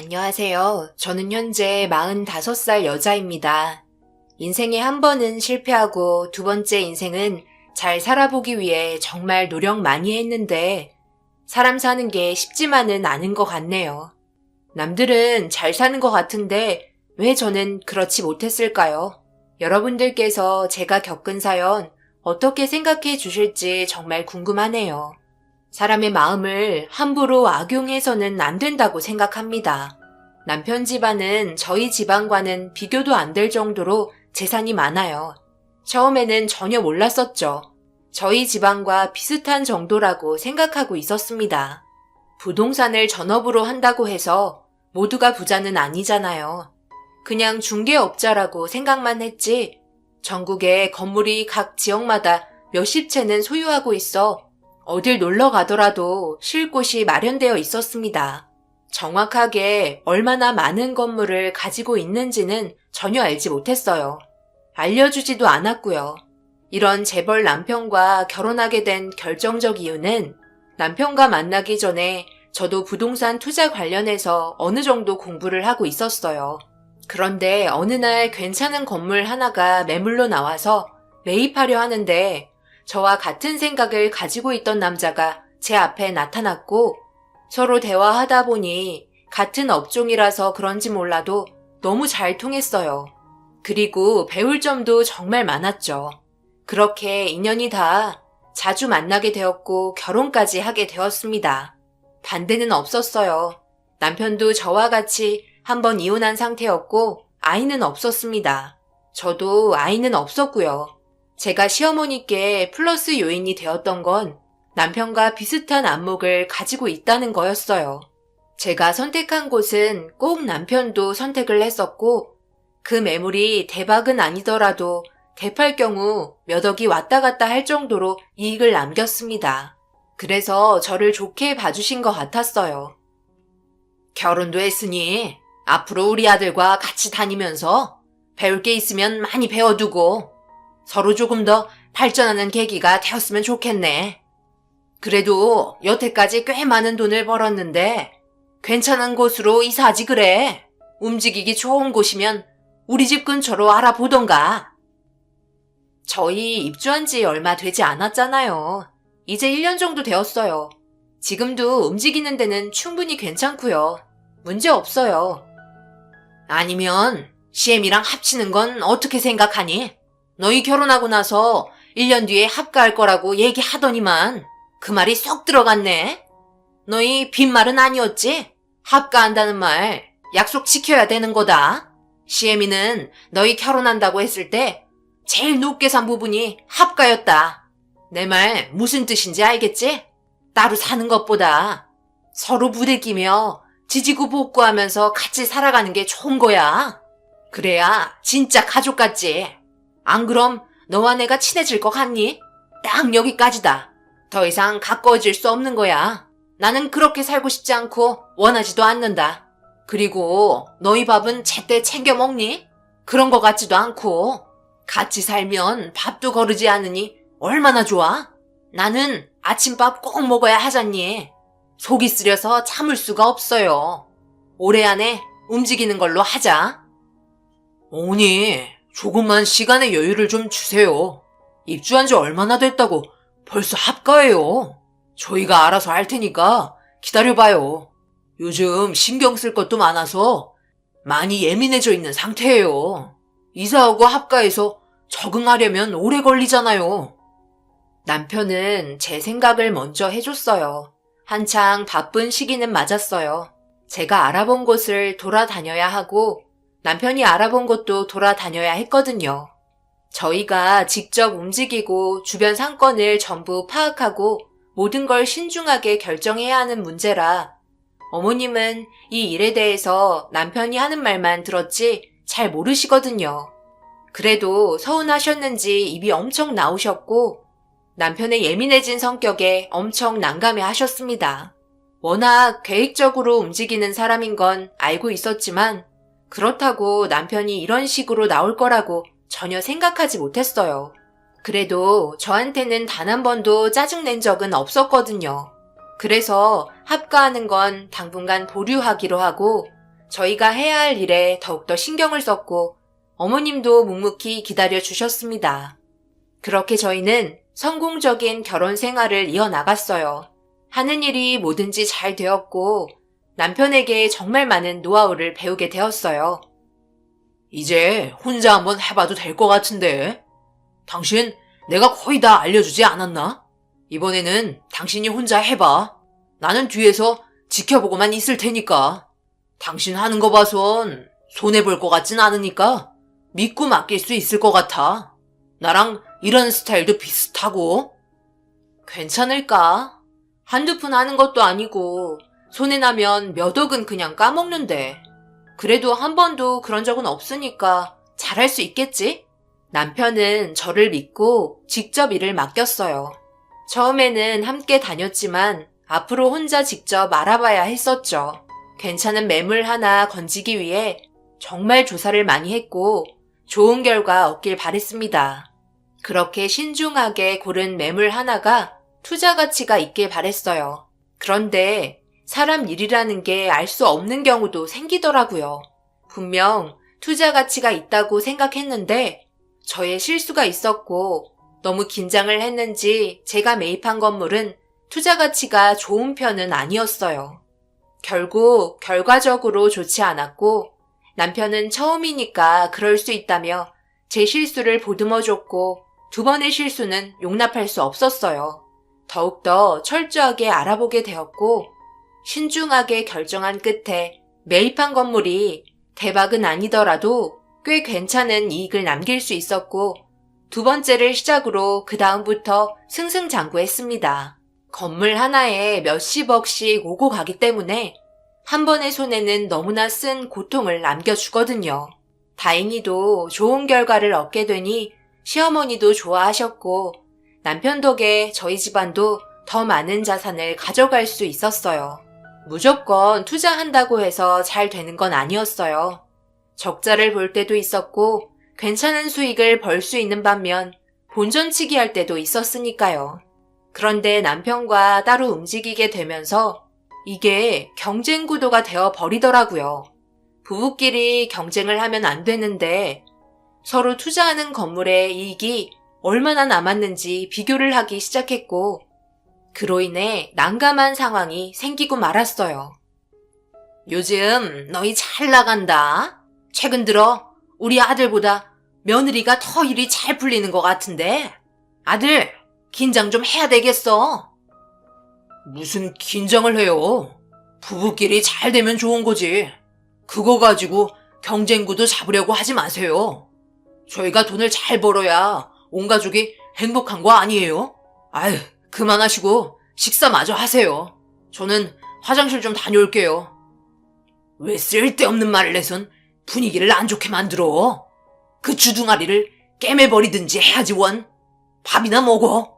안녕하세요. 저는 현재 45살 여자입니다. 인생에 한 번은 실패하고 두 번째 인생은 잘 살아보기 위해 정말 노력 많이 했는데 사람 사는 게 쉽지만은 않은 것 같네요. 남들은 잘 사는 것 같은데 왜 저는 그렇지 못했을까요? 여러분들께서 제가 겪은 사연 어떻게 생각해 주실지 정말 궁금하네요. 사람의 마음을 함부로 악용해서는 안 된다고 생각합니다. 남편 집안은 저희 집안과는 비교도 안 될 정도로 재산이 많아요. 처음에는 전혀 몰랐었죠. 저희 집안과 비슷한 정도라고 생각하고 있었습니다. 부동산을 전업으로 한다고 해서 모두가 부자는 아니잖아요. 그냥 중개업자라고 생각만 했지 전국에 건물이 각 지역마다 몇십 채는 소유하고 있어 어딜 놀러 가더라도 쉴 곳이 마련되어 있었습니다. 정확하게 얼마나 많은 건물을 가지고 있는지는 전혀 알지 못했어요. 알려주지도 않았고요. 이런 재벌 남편과 결혼하게 된 결정적 이유는 남편과 만나기 전에 저도 부동산 투자 관련해서 어느 정도 공부를 하고 있었어요. 그런데 어느 날 괜찮은 건물 하나가 매물로 나와서 매입하려 하는데 저와 같은 생각을 가지고 있던 남자가 제 앞에 나타났고 서로 대화하다 보니 같은 업종이라서 그런지 몰라도 너무 잘 통했어요. 그리고 배울 점도 정말 많았죠. 그렇게 인연이 닿아 자주 만나게 되었고 결혼까지 하게 되었습니다. 반대는 없었어요. 남편도 저와 같이 한번 이혼한 상태였고 아이는 없었습니다. 저도 아이는 없었고요. 제가 시어머니께 플러스 요인이 되었던 건 남편과 비슷한 안목을 가지고 있다는 거였어요. 제가 선택한 곳은 꼭 남편도 선택을 했었고 그 매물이 대박은 아니더라도 대팔 경우 몇 억이 왔다 갔다 할 정도로 이익을 남겼습니다. 그래서 저를 좋게 봐주신 것 같았어요. 결혼도 했으니 앞으로 우리 아들과 같이 다니면서 배울 게 있으면 많이 배워두고 서로 조금 더 발전하는 계기가 되었으면 좋겠네. 그래도 여태까지 꽤 많은 돈을 벌었는데 괜찮은 곳으로 이사하지 그래. 움직이기 좋은 곳이면 우리 집 근처로 알아보던가. 저희 입주한 지 얼마 되지 않았잖아요. 이제 1년 정도 되었어요. 지금도 움직이는 데는 충분히 괜찮고요. 문제 없어요. 아니면 CM이랑 합치는 건 어떻게 생각하니? 너희 결혼하고 나서 1년 뒤에 합가할 거라고 얘기하더니만 그 말이 쏙 들어갔네. 너희 빈말은 아니었지? 합가한다는 말 약속 지켜야 되는 거다. CM이는 너희 결혼한다고 했을 때 제일 높게 산 부분이 합가였다. 내 말 무슨 뜻인지 알겠지? 따로 사는 것보다 서로 부대끼며 지지고 볶고하면서 같이 살아가는 게 좋은 거야. 그래야 진짜 가족 같지. 안 그럼 너와 내가 친해질 것 같니? 딱 여기까지다. 더 이상 가까워질 수 없는 거야. 나는 그렇게 살고 싶지 않고 원하지도 않는다. 그리고 너희 밥은 제때 챙겨 먹니? 그런 것 같지도 않고. 같이 살면 밥도 거르지 않으니 얼마나 좋아? 나는 아침밥 꼭 먹어야 하잖니. 속이 쓰려서 참을 수가 없어요. 올해 안에 움직이는 걸로 하자. 어머니, 조금만 시간의 여유를 좀 주세요. 입주한 지 얼마나 됐다고 벌써 합가해요. 저희가 알아서 할 테니까 기다려봐요. 요즘 신경 쓸 것도 많아서 많이 예민해져 있는 상태예요. 이사하고 합가해서 적응하려면 오래 걸리잖아요. 남편은 제 생각을 먼저 해줬어요. 한창 바쁜 시기는 맞았어요. 제가 알아본 곳을 돌아다녀야 하고 남편이 알아본 곳도 돌아다녀야 했거든요. 저희가 직접 움직이고 주변 상권을 전부 파악하고 모든 걸 신중하게 결정해야 하는 문제라 어머님은 이 일에 대해서 남편이 하는 말만 들었지 잘 모르시거든요. 그래도 서운하셨는지 입이 엄청 나오셨고 남편의 예민해진 성격에 엄청 난감해 하셨습니다. 워낙 계획적으로 움직이는 사람인 건 알고 있었지만 그렇다고 남편이 이런 식으로 나올 거라고 전혀 생각하지 못했어요. 그래도 저한테는 단 한 번도 짜증낸 적은 없었거든요. 그래서 합가하는 건 당분간 보류하기로 하고 저희가 해야 할 일에 더욱더 신경을 썼고 어머님도 묵묵히 기다려 주셨습니다. 그렇게 저희는 성공적인 결혼 생활을 이어나갔어요. 하는 일이 뭐든지 잘 되었고 남편에게 정말 많은 노하우를 배우게 되었어요. 이제 혼자 한번 해봐도 될 것 같은데. 당신 내가 거의 다 알려주지 않았나? 이번에는 당신이 혼자 해봐. 나는 뒤에서 지켜보고만 있을 테니까. 당신 하는 거 봐선 손해볼 것 같진 않으니까 믿고 맡길 수 있을 것 같아. 나랑 이런 스타일도 비슷하고. 괜찮을까? 한두 푼 하는 것도 아니고 손해나면 몇 억은 그냥 까먹는데. 그래도 한 번도 그런 적은 없으니까 잘할 수 있겠지? 남편은 저를 믿고 직접 일을 맡겼어요. 처음에는 함께 다녔지만 앞으로 혼자 직접 알아봐야 했었죠. 괜찮은 매물 하나 건지기 위해 정말 조사를 많이 했고 좋은 결과 얻길 바랬습니다. 그렇게 신중하게 고른 매물 하나가 투자 가치가 있길 바랬어요. 그런데 사람 일이라는 게 알 수 없는 경우도 생기더라고요. 분명 투자 가치가 있다고 생각했는데 저의 실수가 있었고 너무 긴장을 했는지 제가 매입한 건물은 투자 가치가 좋은 편은 아니었어요. 결국 결과적으로 좋지 않았고 남편은 처음이니까 그럴 수 있다며 제 실수를 보듬어줬고 두 번의 실수는 용납할 수 없었어요. 더욱더 철저하게 알아보게 되었고 신중하게 결정한 끝에 매입한 건물이 대박은 아니더라도 꽤 괜찮은 이익을 남길 수 있었고 두 번째를 시작으로 그 다음부터 승승장구했습니다. 건물 하나에 몇십억씩 오고 가기 때문에 한 번의 손해는 너무나 쓴 고통을 남겨주거든요. 다행히도 좋은 결과를 얻게 되니 시어머니도 좋아하셨고 남편 덕에 저희 집안도 더 많은 자산을 가져갈 수 있었어요. 무조건 투자한다고 해서 잘 되는 건 아니었어요. 적자를 볼 때도 있었고 괜찮은 수익을 벌 수 있는 반면 본전치기 할 때도 있었으니까요. 그런데 남편과 따로 움직이게 되면서 이게 경쟁 구도가 되어 버리더라고요. 부부끼리 경쟁을 하면 안 되는데 서로 투자하는 건물의 이익이 얼마나 남았는지 비교를 하기 시작했고 그로 인해 난감한 상황이 생기고 말았어요. 요즘 너희 잘 나간다. 최근 들어 우리 아들보다 며느리가 더 일이 잘 풀리는 것 같은데. 아들, 긴장 좀 해야 되겠어. 무슨 긴장을 해요? 부부끼리 잘 되면 좋은 거지. 그거 가지고 경쟁구도 잡으려고 하지 마세요. 저희가 돈을 잘 벌어야 온 가족이 행복한 거 아니에요? 아유, 그만하시고 식사 마저 하세요. 저는 화장실 좀 다녀올게요. 왜 쓸데없는 말을 해선 분위기를 안 좋게 만들어? 그 주둥아리를 깨매버리든지 해야지 원. 밥이나 먹어.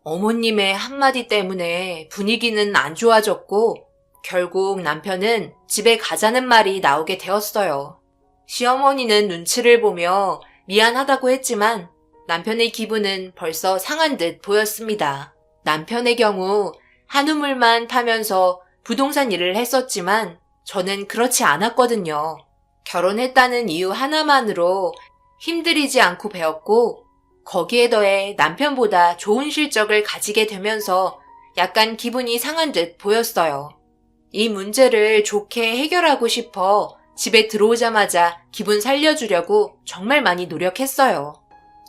어머님의 한마디 때문에 분위기는 안 좋아졌고 결국 남편은 집에 가자는 말이 나오게 되었어요. 시어머니는 눈치를 보며 미안하다고 했지만 남편의 기분은 벌써 상한 듯 보였습니다. 남편의 경우 한우물만 파면서 부동산 일을 했었지만 저는 그렇지 않았거든요. 결혼했다는 이유 하나만으로 힘들이지 않고 배웠고 거기에 더해 남편보다 좋은 실적을 가지게 되면서 약간 기분이 상한 듯 보였어요. 이 문제를 좋게 해결하고 싶어 집에 들어오자마자 기분 살려주려고 정말 많이 노력했어요.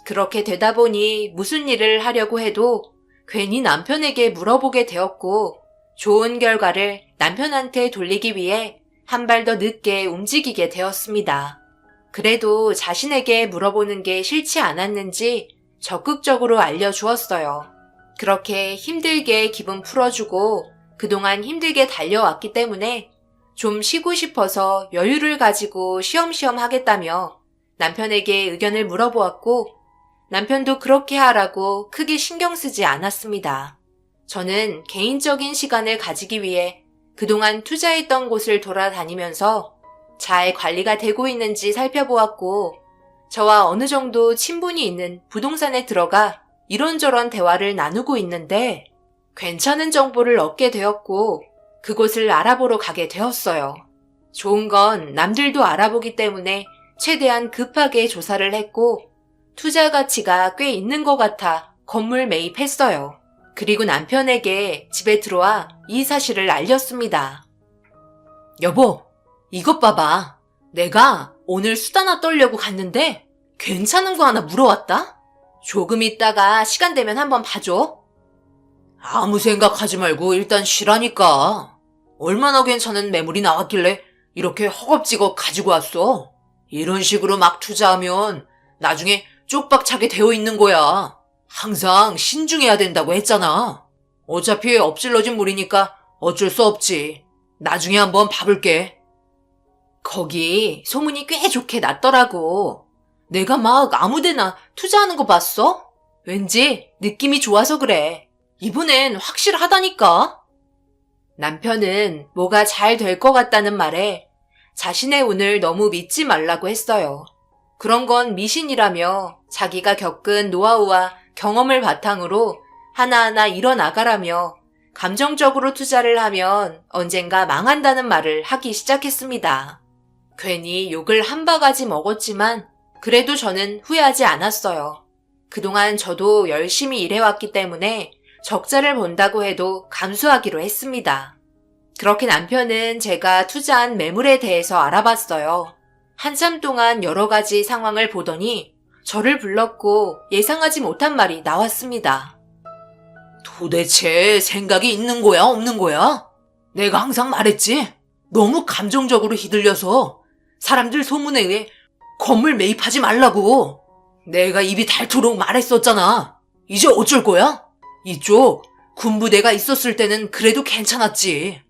그렇게 되다 보니 무슨 일을 하려고 해도 괜히 남편에게 물어보게 되었고 좋은 결과를 남편한테 돌리기 위해 한 발 더 늦게 움직이게 되었습니다. 그래도 자신에게 물어보는 게 싫지 않았는지 적극적으로 알려주었어요. 그렇게 힘들게 기분 풀어주고 그동안 힘들게 달려왔기 때문에 좀 쉬고 싶어서 여유를 가지고 쉬엄쉬엄 하겠다며 남편에게 의견을 물어보았고 남편도 그렇게 하라고 크게 신경 쓰지 않았습니다. 저는 개인적인 시간을 가지기 위해 그동안 투자했던 곳을 돌아다니면서 잘 관리가 되고 있는지 살펴보았고 저와 어느 정도 친분이 있는 부동산에 들어가 이런저런 대화를 나누고 있는데 괜찮은 정보를 얻게 되었고 그곳을 알아보러 가게 되었어요. 좋은 건 남들도 알아보기 때문에 최대한 급하게 조사를 했고 투자 가치가 꽤 있는 것 같아 건물 매입했어요. 그리고 남편에게 집에 들어와 이 사실을 알렸습니다. 여보, 이것 봐봐. 내가 오늘 수다나 떨려고 갔는데 괜찮은 거 하나 물어왔다? 조금 있다가 시간 되면 한번 봐줘. 아무 생각하지 말고 일단 쉬라니까. 얼마나 괜찮은 매물이 나왔길래 이렇게 허겁지겁 가지고 왔어? 이런 식으로 막 투자하면 나중에 쪽박차게 되어 있는 거야. 항상 신중해야 된다고 했잖아. 어차피 엎질러진 물이니까 어쩔 수 없지. 나중에 한번 봐볼게. 거기 소문이 꽤 좋게 났더라고. 내가 막 아무데나 투자하는 거 봤어? 왠지 느낌이 좋아서 그래. 이번엔 확실하다니까. 남편은 뭐가 잘 될 것 같다는 말에 자신의 운을 너무 믿지 말라고 했어요. 그런 건 미신이라며 자기가 겪은 노하우와 경험을 바탕으로 하나하나 이뤄나가라며 감정적으로 투자를 하면 언젠가 망한다는 말을 하기 시작했습니다. 괜히 욕을 한 바가지 먹었지만 그래도 저는 후회하지 않았어요. 그동안 저도 열심히 일해왔기 때문에 적자를 본다고 해도 감수하기로 했습니다. 그렇게 남편은 제가 투자한 매물에 대해서 알아봤어요. 한참 동안 여러 가지 상황을 보더니 저를 불렀고 예상하지 못한 말이 나왔습니다. 도대체 생각이 있는 거야, 없는 거야? 내가 항상 말했지. 너무 감정적으로 휘둘려서 사람들 소문에 의해 건물 매입하지 말라고. 내가 입이 닳도록 말했었잖아. 이제 어쩔 거야? 이쪽 군부대가 있었을 때는 그래도 괜찮았지.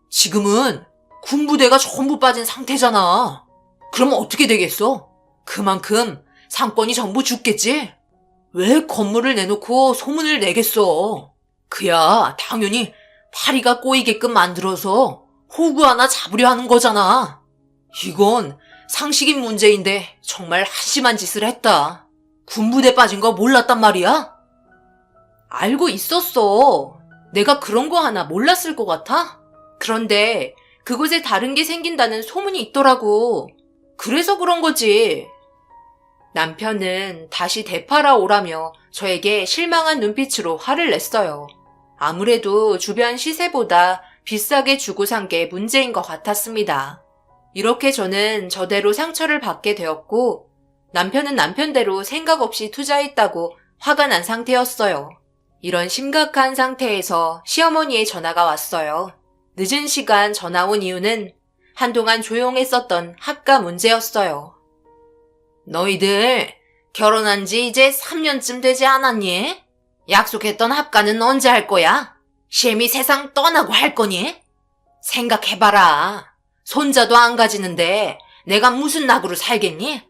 지금은 군부대가 전부 빠진 상태잖아. 그럼 어떻게 되겠어? 그만큼 상권이 전부 죽겠지? 왜 건물을 내놓고 소문을 내겠어? 그야 당연히 파리가 꼬이게끔 만들어서 호구 하나 잡으려 하는 거잖아. 이건 상식인 문제인데 정말 한심한 짓을 했다. 군부대 빠진 거 몰랐단 말이야? 알고 있었어. 내가 그런 거 하나 몰랐을 것 같아? 그런데 그곳에 다른 게 생긴다는 소문이 있더라고. 그래서 그런 거지. 남편은 다시 되팔아 오라며 저에게 실망한 눈빛으로 화를 냈어요. 아무래도 주변 시세보다 비싸게 주고 산 게 문제인 것 같았습니다. 이렇게 저는 저대로 상처를 받게 되었고 남편은 남편대로 생각 없이 투자했다고 화가 난 상태였어요. 이런 심각한 상태에서 시어머니의 전화가 왔어요. 늦은 시간 전화 온 이유는 한동안 조용했었던 학가 문제였어요. 너희들 결혼한 지 이제 3년쯤 되지 않았니? 약속했던 합가는 언제 할 거야? 시엠이 세상 떠나고 할 거니? 생각해봐라. 손자도 안 가지는데 내가 무슨 낙으로 살겠니?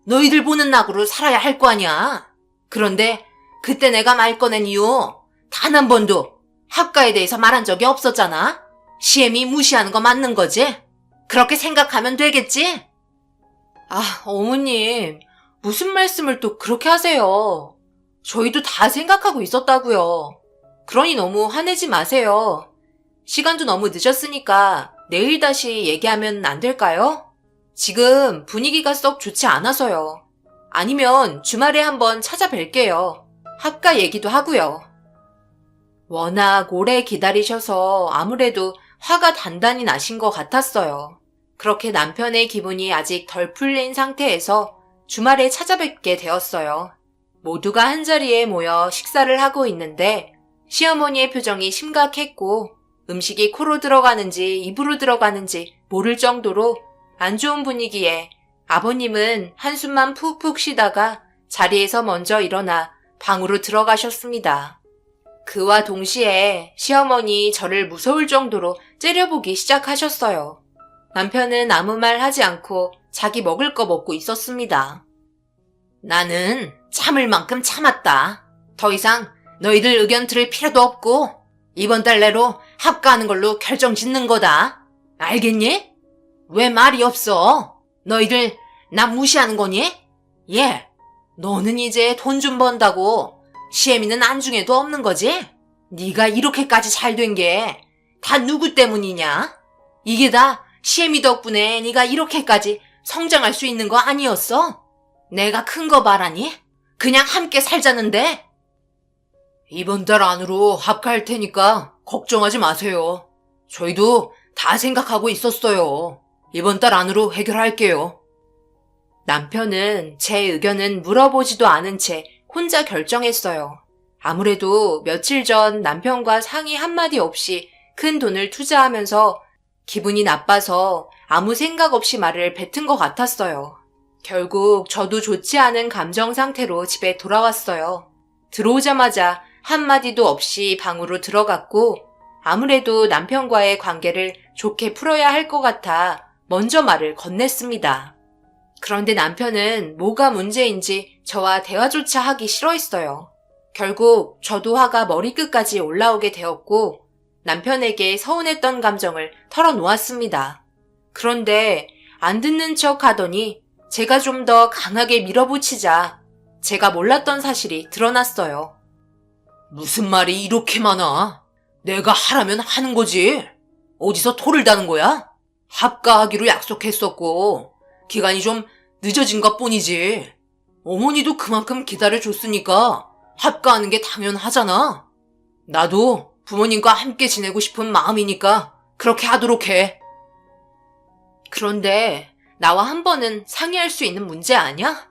너희들 보는 낙으로 살아야 할 거 아니야. 그런데 그때 내가 말 꺼낸 이유 단 한 번도 합가에 대해서 말한 적이 없었잖아. 시엠이 무시하는 거 맞는 거지? 그렇게 생각하면 되겠지? 아, 어머님, 무슨 말씀을 또 그렇게 하세요? 저희도 다 생각하고 있었다고요. 그러니 너무 화내지 마세요. 시간도 너무 늦었으니까 내일 다시 얘기하면 안 될까요? 지금 분위기가 썩 좋지 않아서요. 아니면 주말에 한번 찾아뵐게요. 학가 얘기도 하고요. 워낙 오래 기다리셔서 아무래도 화가 단단히 나신 것 같았어요. 그렇게 남편의 기분이 아직 덜 풀린 상태에서 주말에 찾아뵙게 되었어요. 모두가 한자리에 모여 식사를 하고 있는데 시어머니의 표정이 심각했고 음식이 코로 들어가는지 입으로 들어가는지 모를 정도로 안 좋은 분위기에 아버님은 한숨만 푹푹 쉬다가 자리에서 먼저 일어나 방으로 들어가셨습니다. 그와 동시에 시어머니 저를 무서울 정도로 째려보기 시작하셨어요. 남편은 아무 말 하지 않고 자기 먹을 거 먹고 있었습니다. 나는 참을 만큼 참았다. 더 이상 너희들 의견 들을 필요도 없고 이번 달 내로 합가하는 걸로 결정 짓는 거다. 알겠니? 왜 말이 없어? 너희들 나 무시하는 거니? 예, 너는 이제 돈 좀 번다고 시애미는 안중에도 없는 거지? 네가 이렇게까지 잘 된 게 다 누구 때문이냐? 이게 다 시애미 덕분에 네가 이렇게까지 성장할 수 있는 거 아니었어? 내가 큰 거 바라니? 그냥 함께 살자는데? 이번 달 안으로 합가할 테니까 걱정하지 마세요. 저희도 다 생각하고 있었어요. 이번 달 안으로 해결할게요. 남편은 제 의견은 물어보지도 않은 채 혼자 결정했어요. 아무래도 며칠 전 남편과 상의 한마디 없이 큰 돈을 투자하면서 기분이 나빠서 아무 생각 없이 말을 뱉은 것 같았어요. 결국 저도 좋지 않은 감정 상태로 집에 돌아왔어요. 들어오자마자 한마디도 없이 방으로 들어갔고 아무래도 남편과의 관계를 좋게 풀어야 할 것 같아 먼저 말을 건넸습니다. 그런데 남편은 뭐가 문제인지 저와 대화조차 하기 싫어했어요. 결국 저도 화가 머리끝까지 올라오게 되었고 남편에게 서운했던 감정을 털어놓았습니다. 그런데 안 듣는 척 하더니 제가 좀 더 강하게 밀어붙이자 제가 몰랐던 사실이 드러났어요. 무슨 말이 이렇게 많아? 내가 하라면 하는 거지. 어디서 토를 다는 거야? 합가하기로 약속했었고 기간이 좀 늦어진 것 뿐이지. 어머니도 그만큼 기다려줬으니까 합가하는 게 당연하잖아. 나도 부모님과 함께 지내고 싶은 마음이니까 그렇게 하도록 해. 그런데 나와 한 번은 상의할 수 있는 문제 아니야?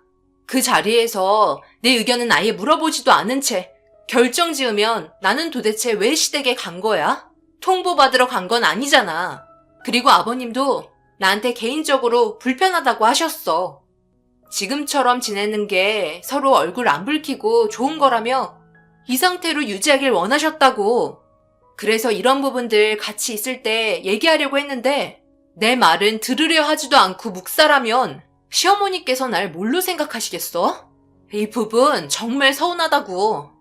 그 자리에서 내 의견은 아예 물어보지도 않은 채 결정 지으면 나는 도대체 왜 시댁에 간 거야? 통보받으러 간 건 아니잖아. 그리고 아버님도 나한테 개인적으로 불편하다고 하셨어. 지금처럼 지내는 게 서로 얼굴 안 붉히고 좋은 거라며 이 상태로 유지하길 원하셨다고. 그래서 이런 부분들 같이 있을 때 얘기하려고 했는데 내 말은 들으려 하지도 않고 묵살하면 시어머니께서 날 뭘로 생각하시겠어? 이 부분 정말 서운하다고.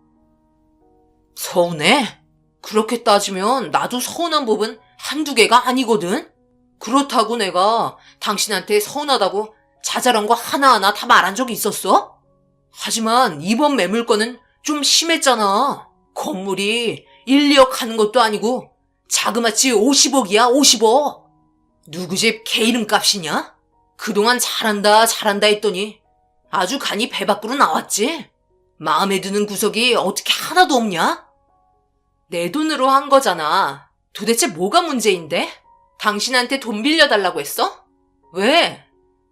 서운해? 그렇게 따지면 나도 서운한 부분 한두 개가 아니거든? 그렇다고 내가 당신한테 서운하다고 자잘한 거 하나하나 다 말한 적이 있었어? 하지만 이번 매물건은 좀 심했잖아. 건물이 1, 2억 하는 것도 아니고 자그마치 50억이야, 50억. 누구 집 개 이름값이냐? 그동안 잘한다 했더니 아주 간이 배 밖으로 나왔지? 마음에 드는 구석이 어떻게 하나도 없냐? 내 돈으로 한 거잖아. 도대체 뭐가 문제인데? 당신한테 돈 빌려달라고 했어? 왜?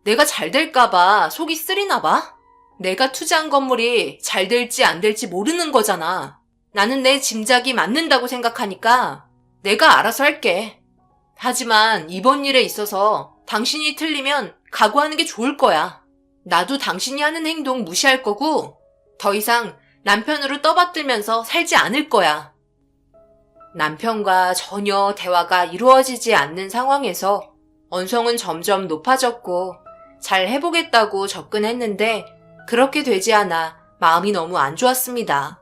내가 잘 될까봐 속이 쓰리나 봐? 내가 투자한 건물이 잘 될지 안 될지 모르는 거잖아. 나는 내 짐작이 맞는다고 생각하니까 내가 알아서 할게. 하지만 이번 일에 있어서 당신이 틀리면 각오하는 게 좋을 거야. 나도 당신이 하는 행동 무시할 거고 더 이상 남편으로 떠받들면서 살지 않을 거야. 남편과 전혀 대화가 이루어지지 않는 상황에서 언성은 점점 높아졌고 잘 해보겠다고 접근했는데 그렇게 되지 않아 마음이 너무 안 좋았습니다.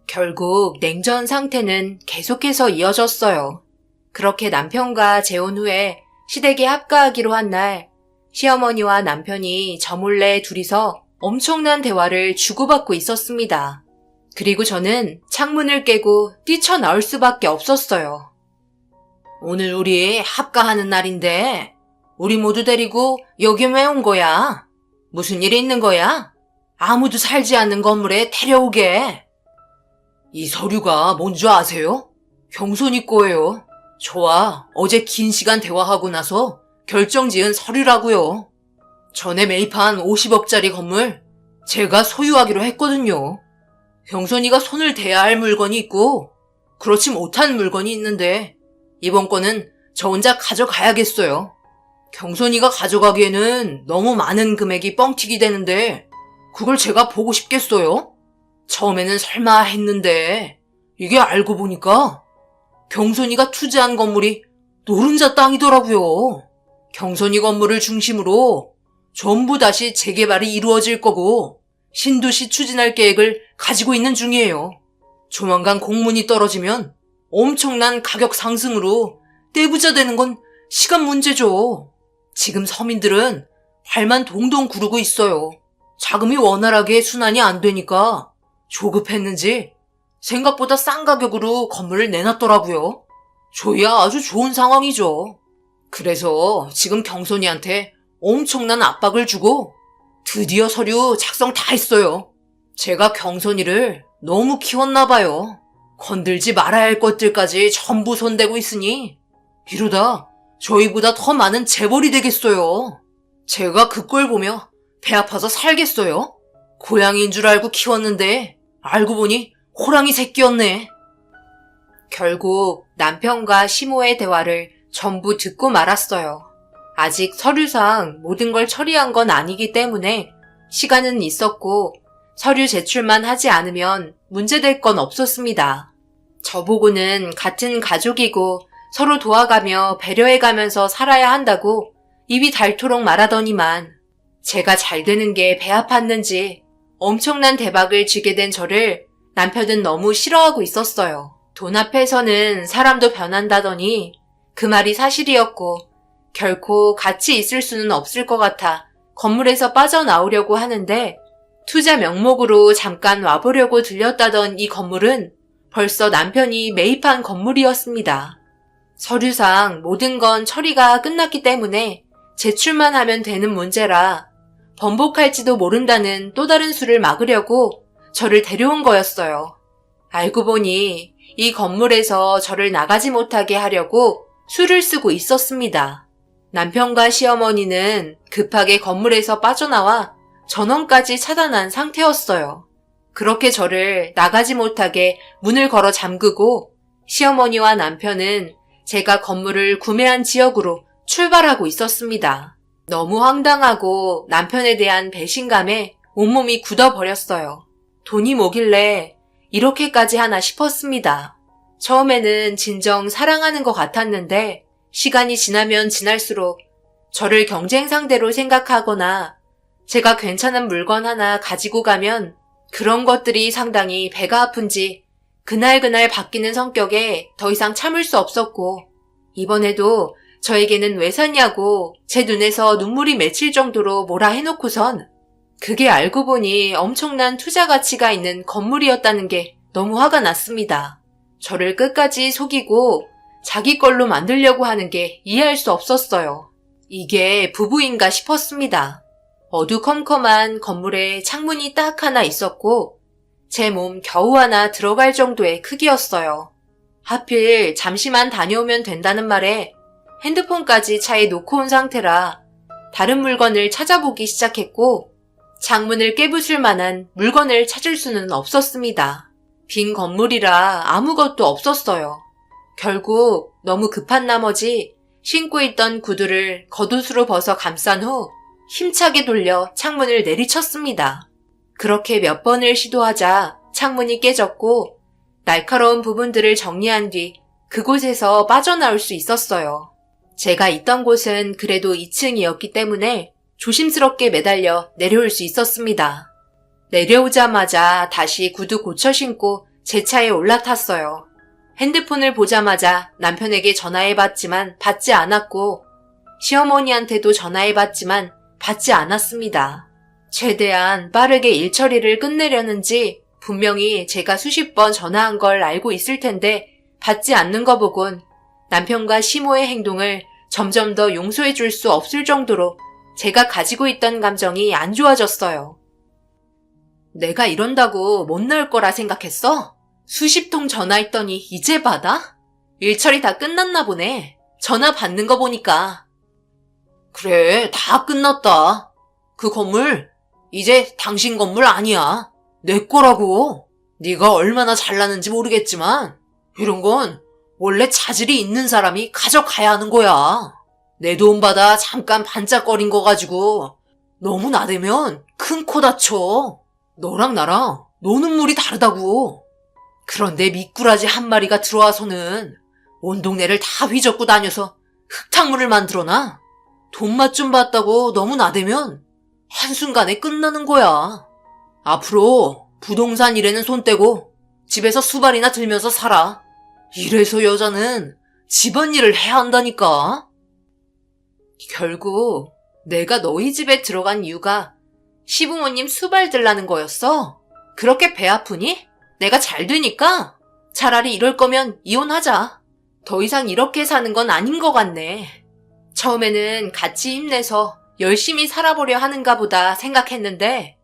결국 냉전 상태는 계속해서 이어졌어요. 그렇게 남편과 재혼 후에 시댁에 합가하기로 한 날 시어머니와 남편이 저 몰래 둘이서 엄청난 대화를 주고받고 있었습니다. 그리고 저는 창문을 깨고 뛰쳐나올 수밖에 없었어요. 오늘 우리 합가하는 날인데 우리 모두 데리고 여기 왜 온 거야? 무슨 일이 있는 거야? 아무도 살지 않는 건물에 데려오게. 이 서류가 뭔지 아세요? 경손이 거예요. 저와 어제 긴 시간 대화하고 나서 결정 지은 서류라고요. 전에 매입한 50억짜리 건물 제가 소유하기로 했거든요. 경선이가 손을 대야 할 물건이 있고 그렇지 못한 물건이 있는데 이번 건은 저 혼자 가져가야겠어요. 경선이가 가져가기에는 너무 많은 금액이 뻥튀기 되는데 그걸 제가 보고 싶겠어요? 처음에는 설마 했는데 이게 알고 보니까 경선이가 투자한 건물이 노른자 땅이더라고요. 경선이 건물을 중심으로 전부 다시 재개발이 이루어질 거고 신도시 추진할 계획을 가지고 있는 중이에요. 조만간 공문이 떨어지면 엄청난 가격 상승으로 떼부자 되는 건 시간 문제죠. 지금 서민들은 발만 동동 구르고 있어요. 자금이 원활하게 순환이 안 되니까 조급했는지 생각보다 싼 가격으로 건물을 내놨더라고요. 저희야 아주 좋은 상황이죠. 그래서 지금 경선이한테 엄청난 압박을 주고 드디어 서류 작성 다 했어요. 제가 경선이를 너무 키웠나 봐요. 건들지 말아야 할 것들까지 전부 손대고 있으니 이러다 저희보다 더 많은 재벌이 되겠어요. 제가 그 꼴 보며 배 아파서 살겠어요? 고양이인 줄 알고 키웠는데 알고 보니 호랑이 새끼였네. 결국 남편과 시모의 대화를 전부 듣고 말았어요. 아직 서류상 모든 걸 처리한 건 아니기 때문에 시간은 있었고 서류 제출만 하지 않으면 문제될 건 없었습니다. 저보고는 같은 가족이고 서로 도와가며 배려해가면서 살아야 한다고 입이 닳도록 말하더니만 제가 잘 되는 게 배 아팠는지 엄청난 대박을 쥐게 된 저를 남편은 너무 싫어하고 있었어요. 돈 앞에서는 사람도 변한다더니 그 말이 사실이었고 결코 같이 있을 수는 없을 것 같아 건물에서 빠져나오려고 하는데 투자 명목으로 잠깐 와보려고 들렸다던 이 건물은 벌써 남편이 매입한 건물이었습니다. 서류상 모든 건 처리가 끝났기 때문에 제출만 하면 되는 문제라 번복할지도 모른다는 또 다른 수를 막으려고 저를 데려온 거였어요. 알고 보니 이 건물에서 저를 나가지 못하게 하려고 수를 쓰고 있었습니다. 남편과 시어머니는 급하게 건물에서 빠져나와 전원까지 차단한 상태였어요. 그렇게 저를 나가지 못하게 문을 걸어 잠그고 시어머니와 남편은 제가 건물을 구매한 지역으로 출발하고 있었습니다. 너무 황당하고 남편에 대한 배신감에 온몸이 굳어버렸어요. 돈이 뭐길래 이렇게까지 하나 싶었습니다. 처음에는 진정 사랑하는 것 같았는데 시간이 지나면 지날수록 저를 경쟁 상대로 생각하거나 제가 괜찮은 물건 하나 가지고 가면 그런 것들이 상당히 배가 아픈지 그날그날 바뀌는 성격에 더 이상 참을 수 없었고 이번에도 저에게는 왜 샀냐고 제 눈에서 눈물이 맺힐 정도로 뭐라 해놓고선 그게 알고 보니 엄청난 투자 가치가 있는 건물이었다는 게 너무 화가 났습니다. 저를 끝까지 속이고 자기 걸로 만들려고 하는 게 이해할 수 없었어요. 이게 부부인가 싶었습니다. 어두컴컴한 건물에 창문이 딱 하나 있었고 제 몸 겨우 하나 들어갈 정도의 크기였어요. 하필 잠시만 다녀오면 된다는 말에 핸드폰까지 차에 놓고 온 상태라 다른 물건을 찾아보기 시작했고 창문을 깨부술 만한 물건을 찾을 수는 없었습니다. 빈 건물이라 아무것도 없었어요. 결국 너무 급한 나머지 신고 있던 구두를 겉옷으로 벗어 감싼 후 힘차게 돌려 창문을 내리쳤습니다. 그렇게 몇 번을 시도하자 창문이 깨졌고 날카로운 부분들을 정리한 뒤 그곳에서 빠져나올 수 있었어요. 제가 있던 곳은 그래도 2층이었기 때문에 조심스럽게 매달려 내려올 수 있었습니다. 내려오자마자 다시 구두 고쳐 신고 제 차에 올라탔어요. 핸드폰을 보자마자 남편에게 전화해봤지만 받지 않았고 시어머니한테도 전화해봤지만 받지 않았습니다. 최대한 빠르게 일 처리를 끝내려는지 분명히 제가 수십 번 전화한 걸 알고 있을 텐데 받지 않는 거 보곤 남편과 시모의 행동을 점점 더 용서해 줄 수 없을 정도로 제가 가지고 있던 감정이 안 좋아졌어요. 내가 이런다고 못 나올 거라 생각했어? 수십 통 전화했더니 이제 받아? 일처리 다 끝났나 보네. 전화 받는 거 보니까. 그래, 다 끝났다. 그 건물 이제 당신 건물 아니야. 내 거라고. 네가 얼마나 잘나는지 모르겠지만 이런 건 원래 자질이 있는 사람이 가져가야 하는 거야. 내 돈 받아 잠깐 반짝거린 거 가지고 너무 나대면 큰 코 다쳐. 너랑 나랑 노는 물이 다르다고. 그런데 미꾸라지 한 마리가 들어와서는 온 동네를 다 휘젓고 다녀서 흙탕물을 만들어놔. 돈맛 좀 봤다고 너무 나대면 한순간에 끝나는 거야. 앞으로 부동산 일에는 손 떼고 집에서 수발이나 들면서 살아. 이래서 여자는 집안일을 해야 한다니까. 결국 내가 너희 집에 들어간 이유가 시부모님 수발 들라는 거였어? 그렇게 배 아프니? 내가 잘 되니까? 차라리 이럴 거면 이혼하자. 더 이상 이렇게 사는 건 아닌 것 같네. 처음에는 같이 힘내서 열심히 살아보려 하는가 보다 생각했는데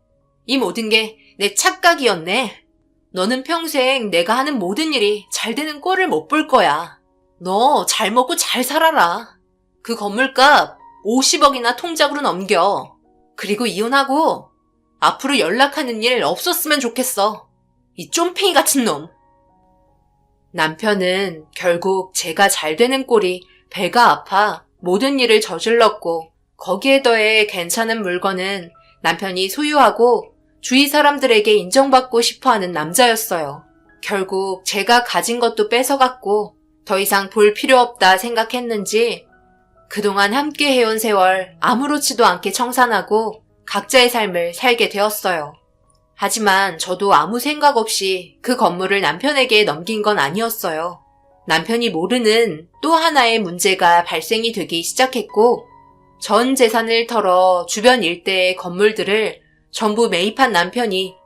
이 모든 게 내 착각이었네. 너는 평생 내가 하는 모든 일이 잘 되는 꼴을 못 볼 거야. 너 잘 먹고 잘 살아라. 그 건물값 50억이나 통장으로 넘겨. 그리고 이혼하고 앞으로 연락하는 일 없었으면 좋겠어. 이 쫌팽이 같은 놈. 남편은 결국 제가 잘 되는 꼴이 배가 아파 모든 일을 저질렀고 거기에 더해 괜찮은 물건은 남편이 소유하고 주위 사람들에게 인정받고 싶어하는 남자였어요. 결국 제가 가진 것도 뺏어갔고 더 이상 볼 필요 없다 생각했는지 그동안 함께 해온 세월 아무렇지도 않게 청산하고 각자의 삶을 살게 되었어요. 하지만 저도 아무 생각 없이 그 건물을 남편에게 넘긴 건 아니었어요. 남편이 모르는 또 하나의 문제가 발생이 되기 시작했고 전 재산을 털어 주변 일대의 건물들을 전부 매입한 남편이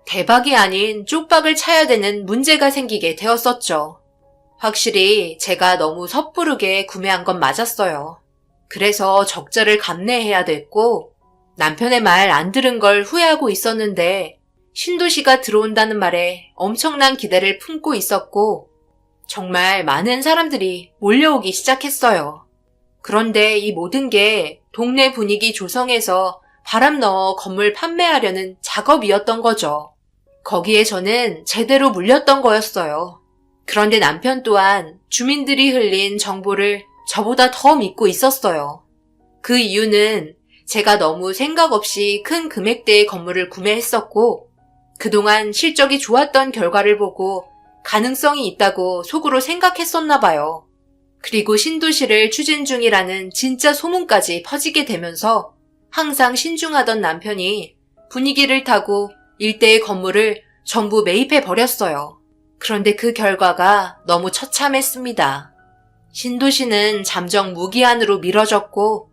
대박이 아닌 쪽박을 차야 되는 문제가 생기게 되었었죠. 확실히 제가 너무 섣부르게 구매한 건 맞았어요. 그래서 적자를 감내해야 됐고 남편의 말 안 들은 걸 후회하고 있었는데 신도시가 들어온다는 말에 엄청난 기대를 품고 있었고 정말 많은 사람들이 몰려오기 시작했어요. 그런데 이 모든 게 동네 분위기 조성해서 바람 넣어 건물 판매하려는 작업이었던 거죠. 거기에 저는 제대로 물렸던 거였어요. 그런데 남편 또한 주민들이 흘린 정보를 저보다 더 믿고 있었어요. 그 이유는 제가 너무 생각 없이 큰 금액대의 건물을 구매했었고 그동안 실적이 좋았던 결과를 보고 가능성이 있다고 속으로 생각했었나 봐요. 그리고 신도시를 추진 중이라는 진짜 소문까지 퍼지게 되면서 항상 신중하던 남편이 분위기를 타고 일대의 건물을 전부 매입해 버렸어요. 그런데 그 결과가 너무 처참했습니다. 신도시는 잠정 무기한으로 미뤄졌고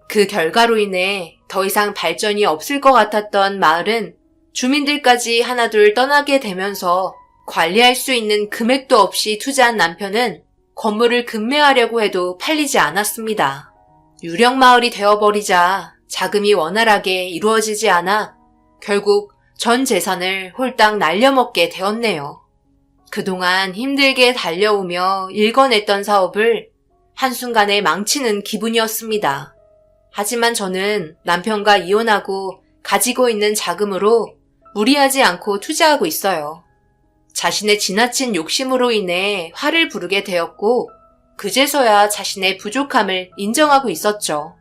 그 결과로 인해 더 이상 발전이 없을 것 같았던 마을은 주민들까지 하나둘 떠나게 되면서 관리할 수 있는 금액도 없이 투자한 남편은 건물을 급매하려고 해도 팔리지 않았습니다. 유령 마을이 되어버리자 자금이 원활하게 이루어지지 않아 결국 전 재산을 홀딱 날려먹게 되었네요. 그동안 힘들게 달려오며 일궈냈던 사업을 한순간에 망치는 기분이었습니다. 하지만 저는 남편과 이혼하고 가지고 있는 자금으로 무리하지 않고 투자하고 있어요. 자신의 지나친 욕심으로 인해 화를 부르게 되었고 그제서야 자신의 부족함을 인정하고 있었죠.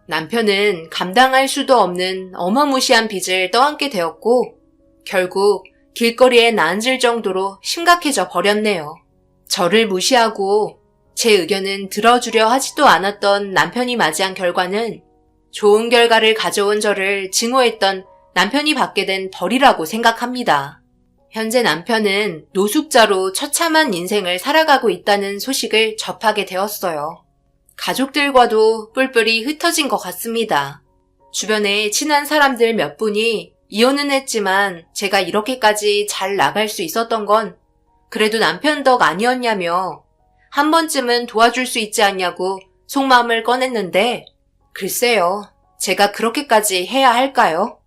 남편은 감당할 수도 없는 어마무시한 빚을 떠안게 되었고 결국 길거리에 나앉을 정도로 심각해져 버렸네요. 저를 무시하고 제 의견은 들어주려 하지도 않았던 남편이 맞이한 결과는 좋은 결과를 가져온 저를 증오했던 남편이 받게 된 벌이라고 생각합니다. 현재 남편은 노숙자로 처참한 인생을 살아가고 있다는 소식을 접하게 되었어요. 가족들과도 뿔뿔이 흩어진 것 같습니다. 주변에 친한 사람들 몇 분이 이혼은 했지만 제가 이렇게까지 잘 나갈 수 있었던 건 그래도 남편 덕 아니었냐며 한 번쯤은 도와줄 수 있지 않냐고 속마음을 꺼냈는데 글쎄요, 제가 그렇게까지 해야 할까요?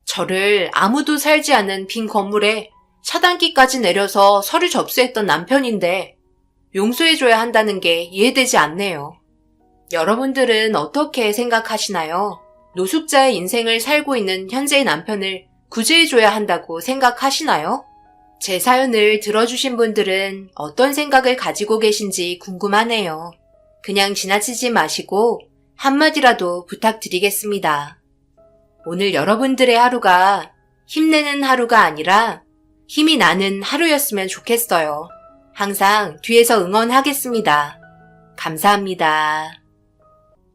저를 아무도 살지 않은 빈 건물에 차단기까지 내려서 서류 접수했던 남편인데 용서해줘야 한다는 게 이해되지 않네요. 여러분들은 어떻게 생각하시나요? 노숙자의 인생을 살고 있는 현재의 남편을 구제해줘야 한다고 생각하시나요? 제 사연을 들어주신 분들은 어떤 생각을 가지고 계신지 궁금하네요. 그냥 지나치지 마시고 한마디라도 부탁드리겠습니다. 오늘 여러분들의 하루가 힘내는 하루가 아니라 힘이 나는 하루였으면 좋겠어요. 항상 뒤에서 응원하겠습니다. 감사합니다.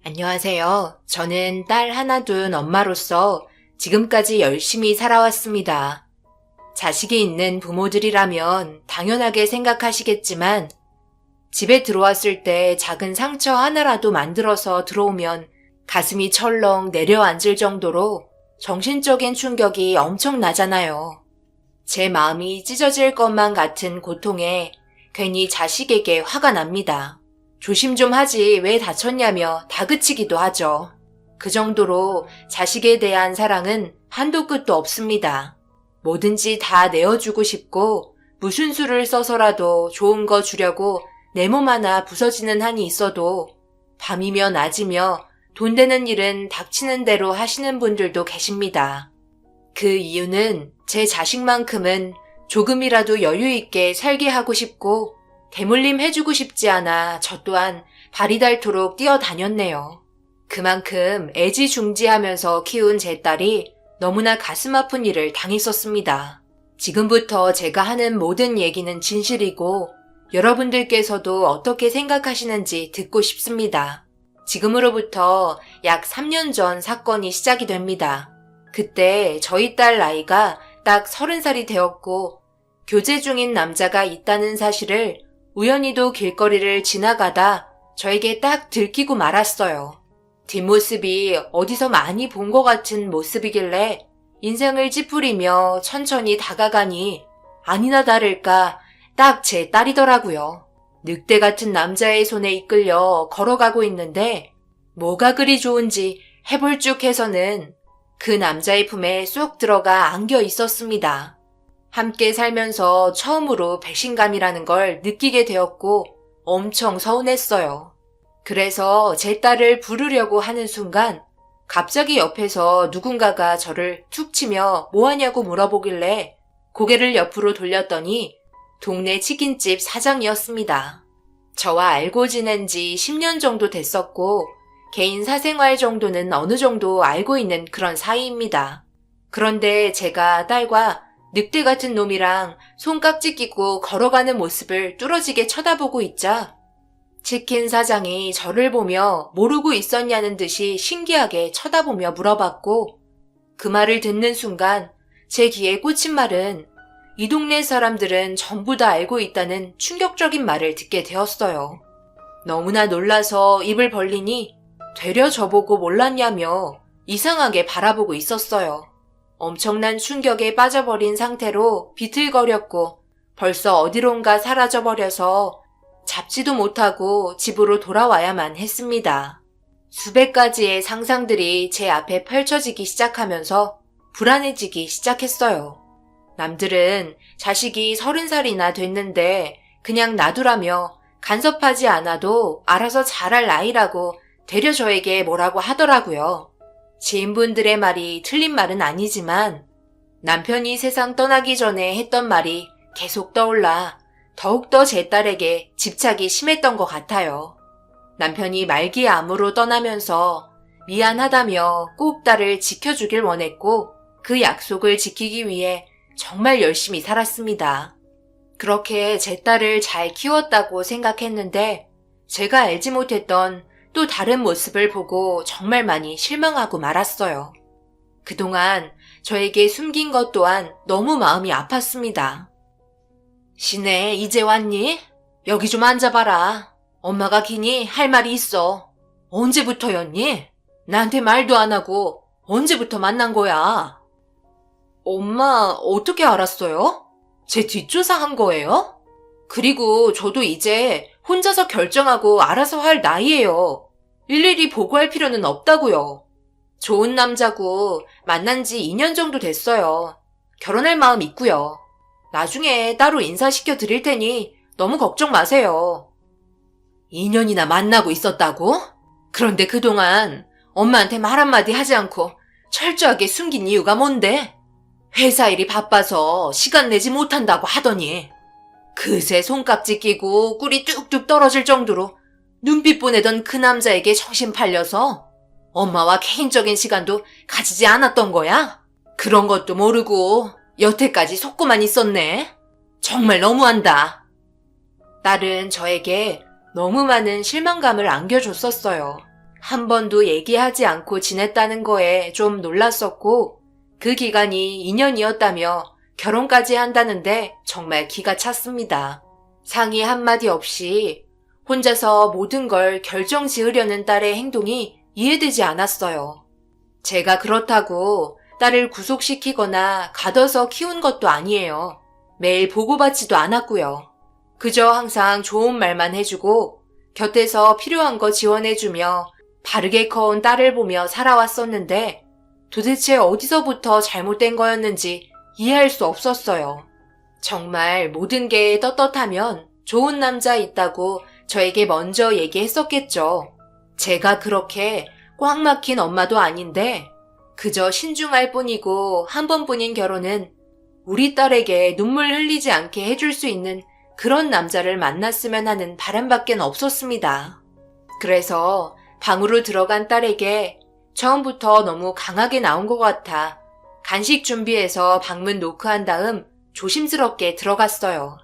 안녕하세요. 저는 딸 하나 둔 엄마로서 지금까지 열심히 살아왔습니다. 자식이 있는 부모들이라면 당연하게 생각하시겠지만 집에 들어왔을 때 작은 상처 하나라도 만들어서 들어오면 가슴이 철렁 내려앉을 정도로 정신적인 충격이 엄청나잖아요. 제 마음이 찢어질 것만 같은 고통에 괜히 자식에게 화가 납니다. 조심 좀 하지 왜 다쳤냐며 다그치기도 하죠. 그 정도로 자식에 대한 사랑은 한도 끝도 없습니다. 뭐든지 다 내어주고 싶고 무슨 수를 써서라도 좋은 거 주려고 내 몸 하나 부서지는 한이 있어도 밤이며 낮이며 돈 되는 일은 닥치는 대로 하시는 분들도 계십니다. 그 이유는 제 자식만큼은 조금이라도 여유 있게 살게 하고 싶고 대물림 해주고 싶지 않아 저 또한 발이 닳도록 뛰어다녔네요. 그만큼 애지중지하면서 키운 제 딸이 너무나 가슴 아픈 일을 당했었습니다. 지금부터 제가 하는 모든 얘기는 진실이고 여러분들께서도 어떻게 생각하시는지 듣고 싶습니다. 지금으로부터 약 3년 전 사건이 시작이 됩니다. 그때 저희 딸 나이가 딱 30살이 되었고 교제 중인 남자가 있다는 사실을 우연히도 길거리를 지나가다 저에게 딱 들키고 말았어요. 뒷모습이 어디서 많이 본 것 같은 모습이길래 인생을 찌푸리며 천천히 다가가니 아니나 다를까 딱 제 딸이더라고요. 늑대 같은 남자의 손에 이끌려 걸어가고 있는데 뭐가 그리 좋은지 해볼쭉해서는 그 남자의 품에 쏙 들어가 안겨 있었습니다. 함께 살면서 처음으로 배신감이라는 걸 느끼게 되었고 엄청 서운했어요. 그래서 제 딸을 부르려고 하는 순간 갑자기 옆에서 누군가가 저를 툭 치며 뭐하냐고 물어보길래 고개를 옆으로 돌렸더니 동네 치킨집 사장이었습니다. 저와 알고 지낸 지 10년 정도 됐었고 개인 사생활 정도는 어느 정도 알고 있는 그런 사이입니다. 그런데 제가 딸과 늑대 같은 놈이랑 손깍지 끼고 걸어가는 모습을 뚫어지게 쳐다보고 있자 치킨 사장이 저를 보며 모르고 있었냐는 듯이 신기하게 쳐다보며 물어봤고 그 말을 듣는 순간 제 귀에 꽂힌 말은 이 동네 사람들은 전부 다 알고 있다는 충격적인 말을 듣게 되었어요. 너무나 놀라서 입을 벌리니 되려 저보고 몰랐냐며 이상하게 바라보고 있었어요. 엄청난 충격에 빠져버린 상태로 비틀거렸고 벌써 어디론가 사라져버려서 잡지도 못하고 집으로 돌아와야만 했습니다. 수백 가지의 상상들이 제 앞에 펼쳐지기 시작하면서 불안해지기 시작했어요. 남들은 자식이 30살이나 됐는데 그냥 놔두라며 간섭하지 않아도 알아서 잘할 나이라고 되려 저에게 뭐라고 하더라고요. 지인분들의 말이 틀린 말은 아니지만 남편이 세상 떠나기 전에 했던 말이 계속 떠올라 더욱더 제 딸에게 집착이 심했던 것 같아요. 남편이 말기의 암으로 떠나면서 미안하다며 꼭 딸을 지켜주길 원했고 그 약속을 지키기 위해 정말 열심히 살았습니다. 그렇게 제 딸을 잘 키웠다고 생각했는데 제가 알지 못했던 또 다른 모습을 보고 정말 많이 실망하고 말았어요. 그동안 저에게 숨긴 것 또한 너무 마음이 아팠습니다. 시네, 이제 왔니? 여기 좀 앉아봐라. 엄마가 기니 할 말이 있어. 언제부터였니? 나한테 말도 안 하고 언제부터 만난 거야? 엄마, 어떻게 알았어요? 제 뒷조사 한 거예요? 그리고 저도 이제 혼자서 결정하고 알아서 할 나이예요. 일일이 보고할 필요는 없다고요. 좋은 남자고 만난 지 2년 정도 됐어요. 결혼할 마음 있고요. 나중에 따로 인사시켜 드릴 테니 너무 걱정 마세요. 2년이나 만나고 있었다고? 그런데 그동안 엄마한테 말 한마디 하지 않고 철저하게 숨긴 이유가 뭔데? 회사 일이 바빠서 시간 내지 못한다고 하더니 그새 손깍지 끼고 꿀이 뚝뚝 떨어질 정도로 눈빛 보내던 그 남자에게 정신 팔려서 엄마와 개인적인 시간도 가지지 않았던 거야? 그런 것도 모르고 여태까지 속고만 있었네. 정말 너무한다. 딸은 저에게 너무 많은 실망감을 안겨줬었어요. 한 번도 얘기하지 않고 지냈다는 거에 좀 놀랐었고 그 기간이 2년이었다며 결혼까지 한다는데 정말 기가 찼습니다. 상의 한마디 없이 혼자서 모든 걸 결정 지으려는 딸의 행동이 이해되지 않았어요. 제가 그렇다고 딸을 구속시키거나 가둬서 키운 것도 아니에요. 매일 보고받지도 않았고요. 그저 항상 좋은 말만 해주고 곁에서 필요한 거 지원해주며 바르게 커온 딸을 보며 살아왔었는데 도대체 어디서부터 잘못된 거였는지 이해할 수 없었어요. 정말 모든 게 떳떳하면 좋은 남자 있다고 저에게 먼저 얘기했었겠죠. 제가 그렇게 꽉 막힌 엄마도 아닌데 그저 신중할 뿐이고 한 번뿐인 결혼은 우리 딸에게 눈물 흘리지 않게 해줄 수 있는 그런 남자를 만났으면 하는 바람밖엔 없었습니다. 그래서 방으로 들어간 딸에게 처음부터 너무 강하게 나온 것 같아 간식 준비해서 방문 노크한 다음 조심스럽게 들어갔어요.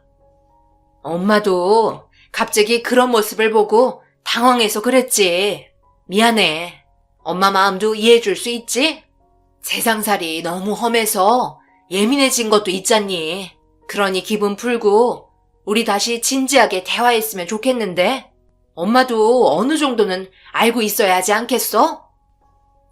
엄마도 갑자기 그런 모습을 보고 당황해서 그랬지. 미안해. 엄마 마음도 이해해줄 수 있지? 세상살이 너무 험해서 예민해진 것도 있잖니. 그러니 기분 풀고 우리 다시 진지하게 대화했으면 좋겠는데 엄마도 어느 정도는 알고 있어야 하지 않겠어?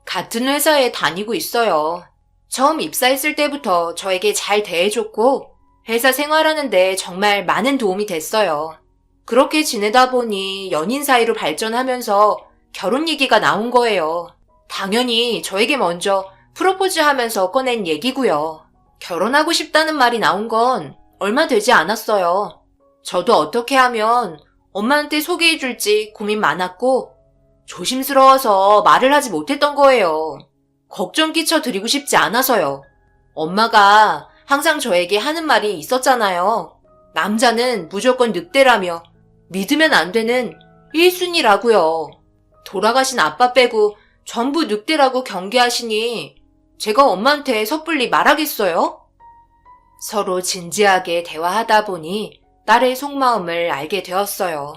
같은 회사에 다니고 있어요. 처음 입사했을 때부터 저에게 잘 대해줬고 회사 생활하는데 정말 많은 도움이 됐어요. 그렇게 지내다 보니 연인 사이로 발전하면서 결혼 얘기가 나온 거예요. 당연히 저에게 먼저 프로포즈 하면서 꺼낸 얘기고요. 결혼하고 싶다는 말이 나온 건 얼마 되지 않았어요. 저도 어떻게 하면 엄마한테 소개해줄지 고민 많았고 조심스러워서 말을 하지 못했던 거예요. 걱정 끼쳐드리고 싶지 않아서요. 엄마가 항상 저에게 하는 말이 있었잖아요. 남자는 무조건 늑대라며 믿으면 안 되는 1순위라고요. 돌아가신 아빠 빼고 전부 늑대라고 경계하시니 제가 엄마한테 섣불리 말하겠어요? 서로 진지하게 대화하다 보니 딸의 속마음을 알게 되었어요.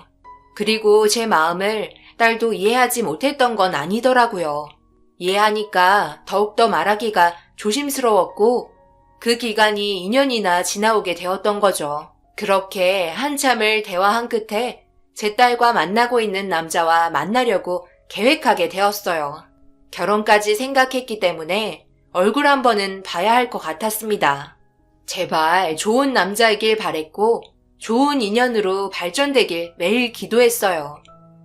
그리고 제 마음을 딸도 이해하지 못했던 건 아니더라고요. 이해하니까 더욱더 말하기가 조심스러웠고 그 기간이 2년이나 지나오게 되었던 거죠. 그렇게 한참을 대화한 끝에 제 딸과 만나고 있는 남자와 만나려고 계획하게 되었어요. 결혼까지 생각했기 때문에 얼굴 한 번은 봐야 할 것 같았습니다. 제발 좋은 남자이길 바랬고 좋은 인연으로 발전되길 매일 기도했어요.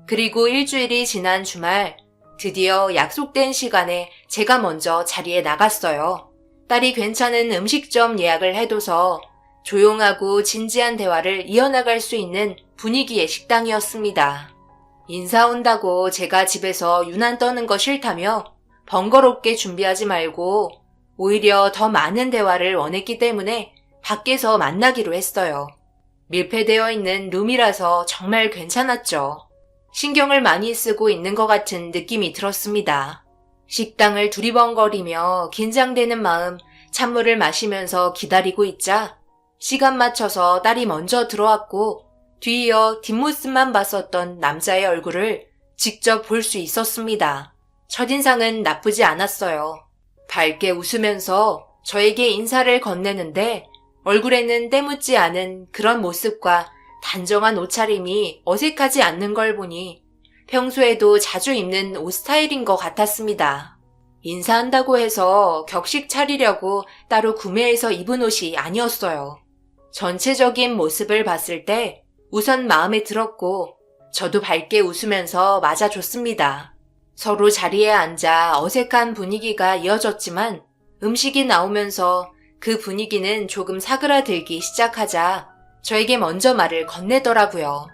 그리고 일주일이 지난 주말 드디어 약속된 시간에 제가 먼저 자리에 나갔어요. 딸이 괜찮은 음식점 예약을 해둬서 조용하고 진지한 대화를 이어나갈 수 있는 분위기의 식당이었습니다. 인사 온다고 제가 집에서 유난 떠는 거 싫다며 번거롭게 준비하지 말고 오히려 더 많은 대화를 원했기 때문에 밖에서 만나기로 했어요. 밀폐되어 있는 룸이라서 정말 괜찮았죠. 신경을 많이 쓰고 있는 것 같은 느낌이 들었습니다. 식당을 두리번거리며 긴장되는 마음 찬물을 마시면서 기다리고 있자 시간 맞춰서 딸이 먼저 들어왔고 뒤이어 뒷모습만 봤었던 남자의 얼굴을 직접 볼 수 있었습니다. 첫인상은 나쁘지 않았어요. 밝게 웃으면서 저에게 인사를 건네는데 얼굴에는 때묻지 않은 그런 모습과 단정한 옷차림이 어색하지 않는 걸 보니 평소에도 자주 입는 옷 스타일인 것 같았습니다. 인사한다고 해서 격식 차리려고 따로 구매해서 입은 옷이 아니었어요. 전체적인 모습을 봤을 때 우선 마음에 들었고 저도 밝게 웃으면서 맞아줬습니다. 서로 자리에 앉아 어색한 분위기가 이어졌지만 음식이 나오면서 그 분위기는 조금 사그라들기 시작하자 저에게 먼저 말을 건네더라고요.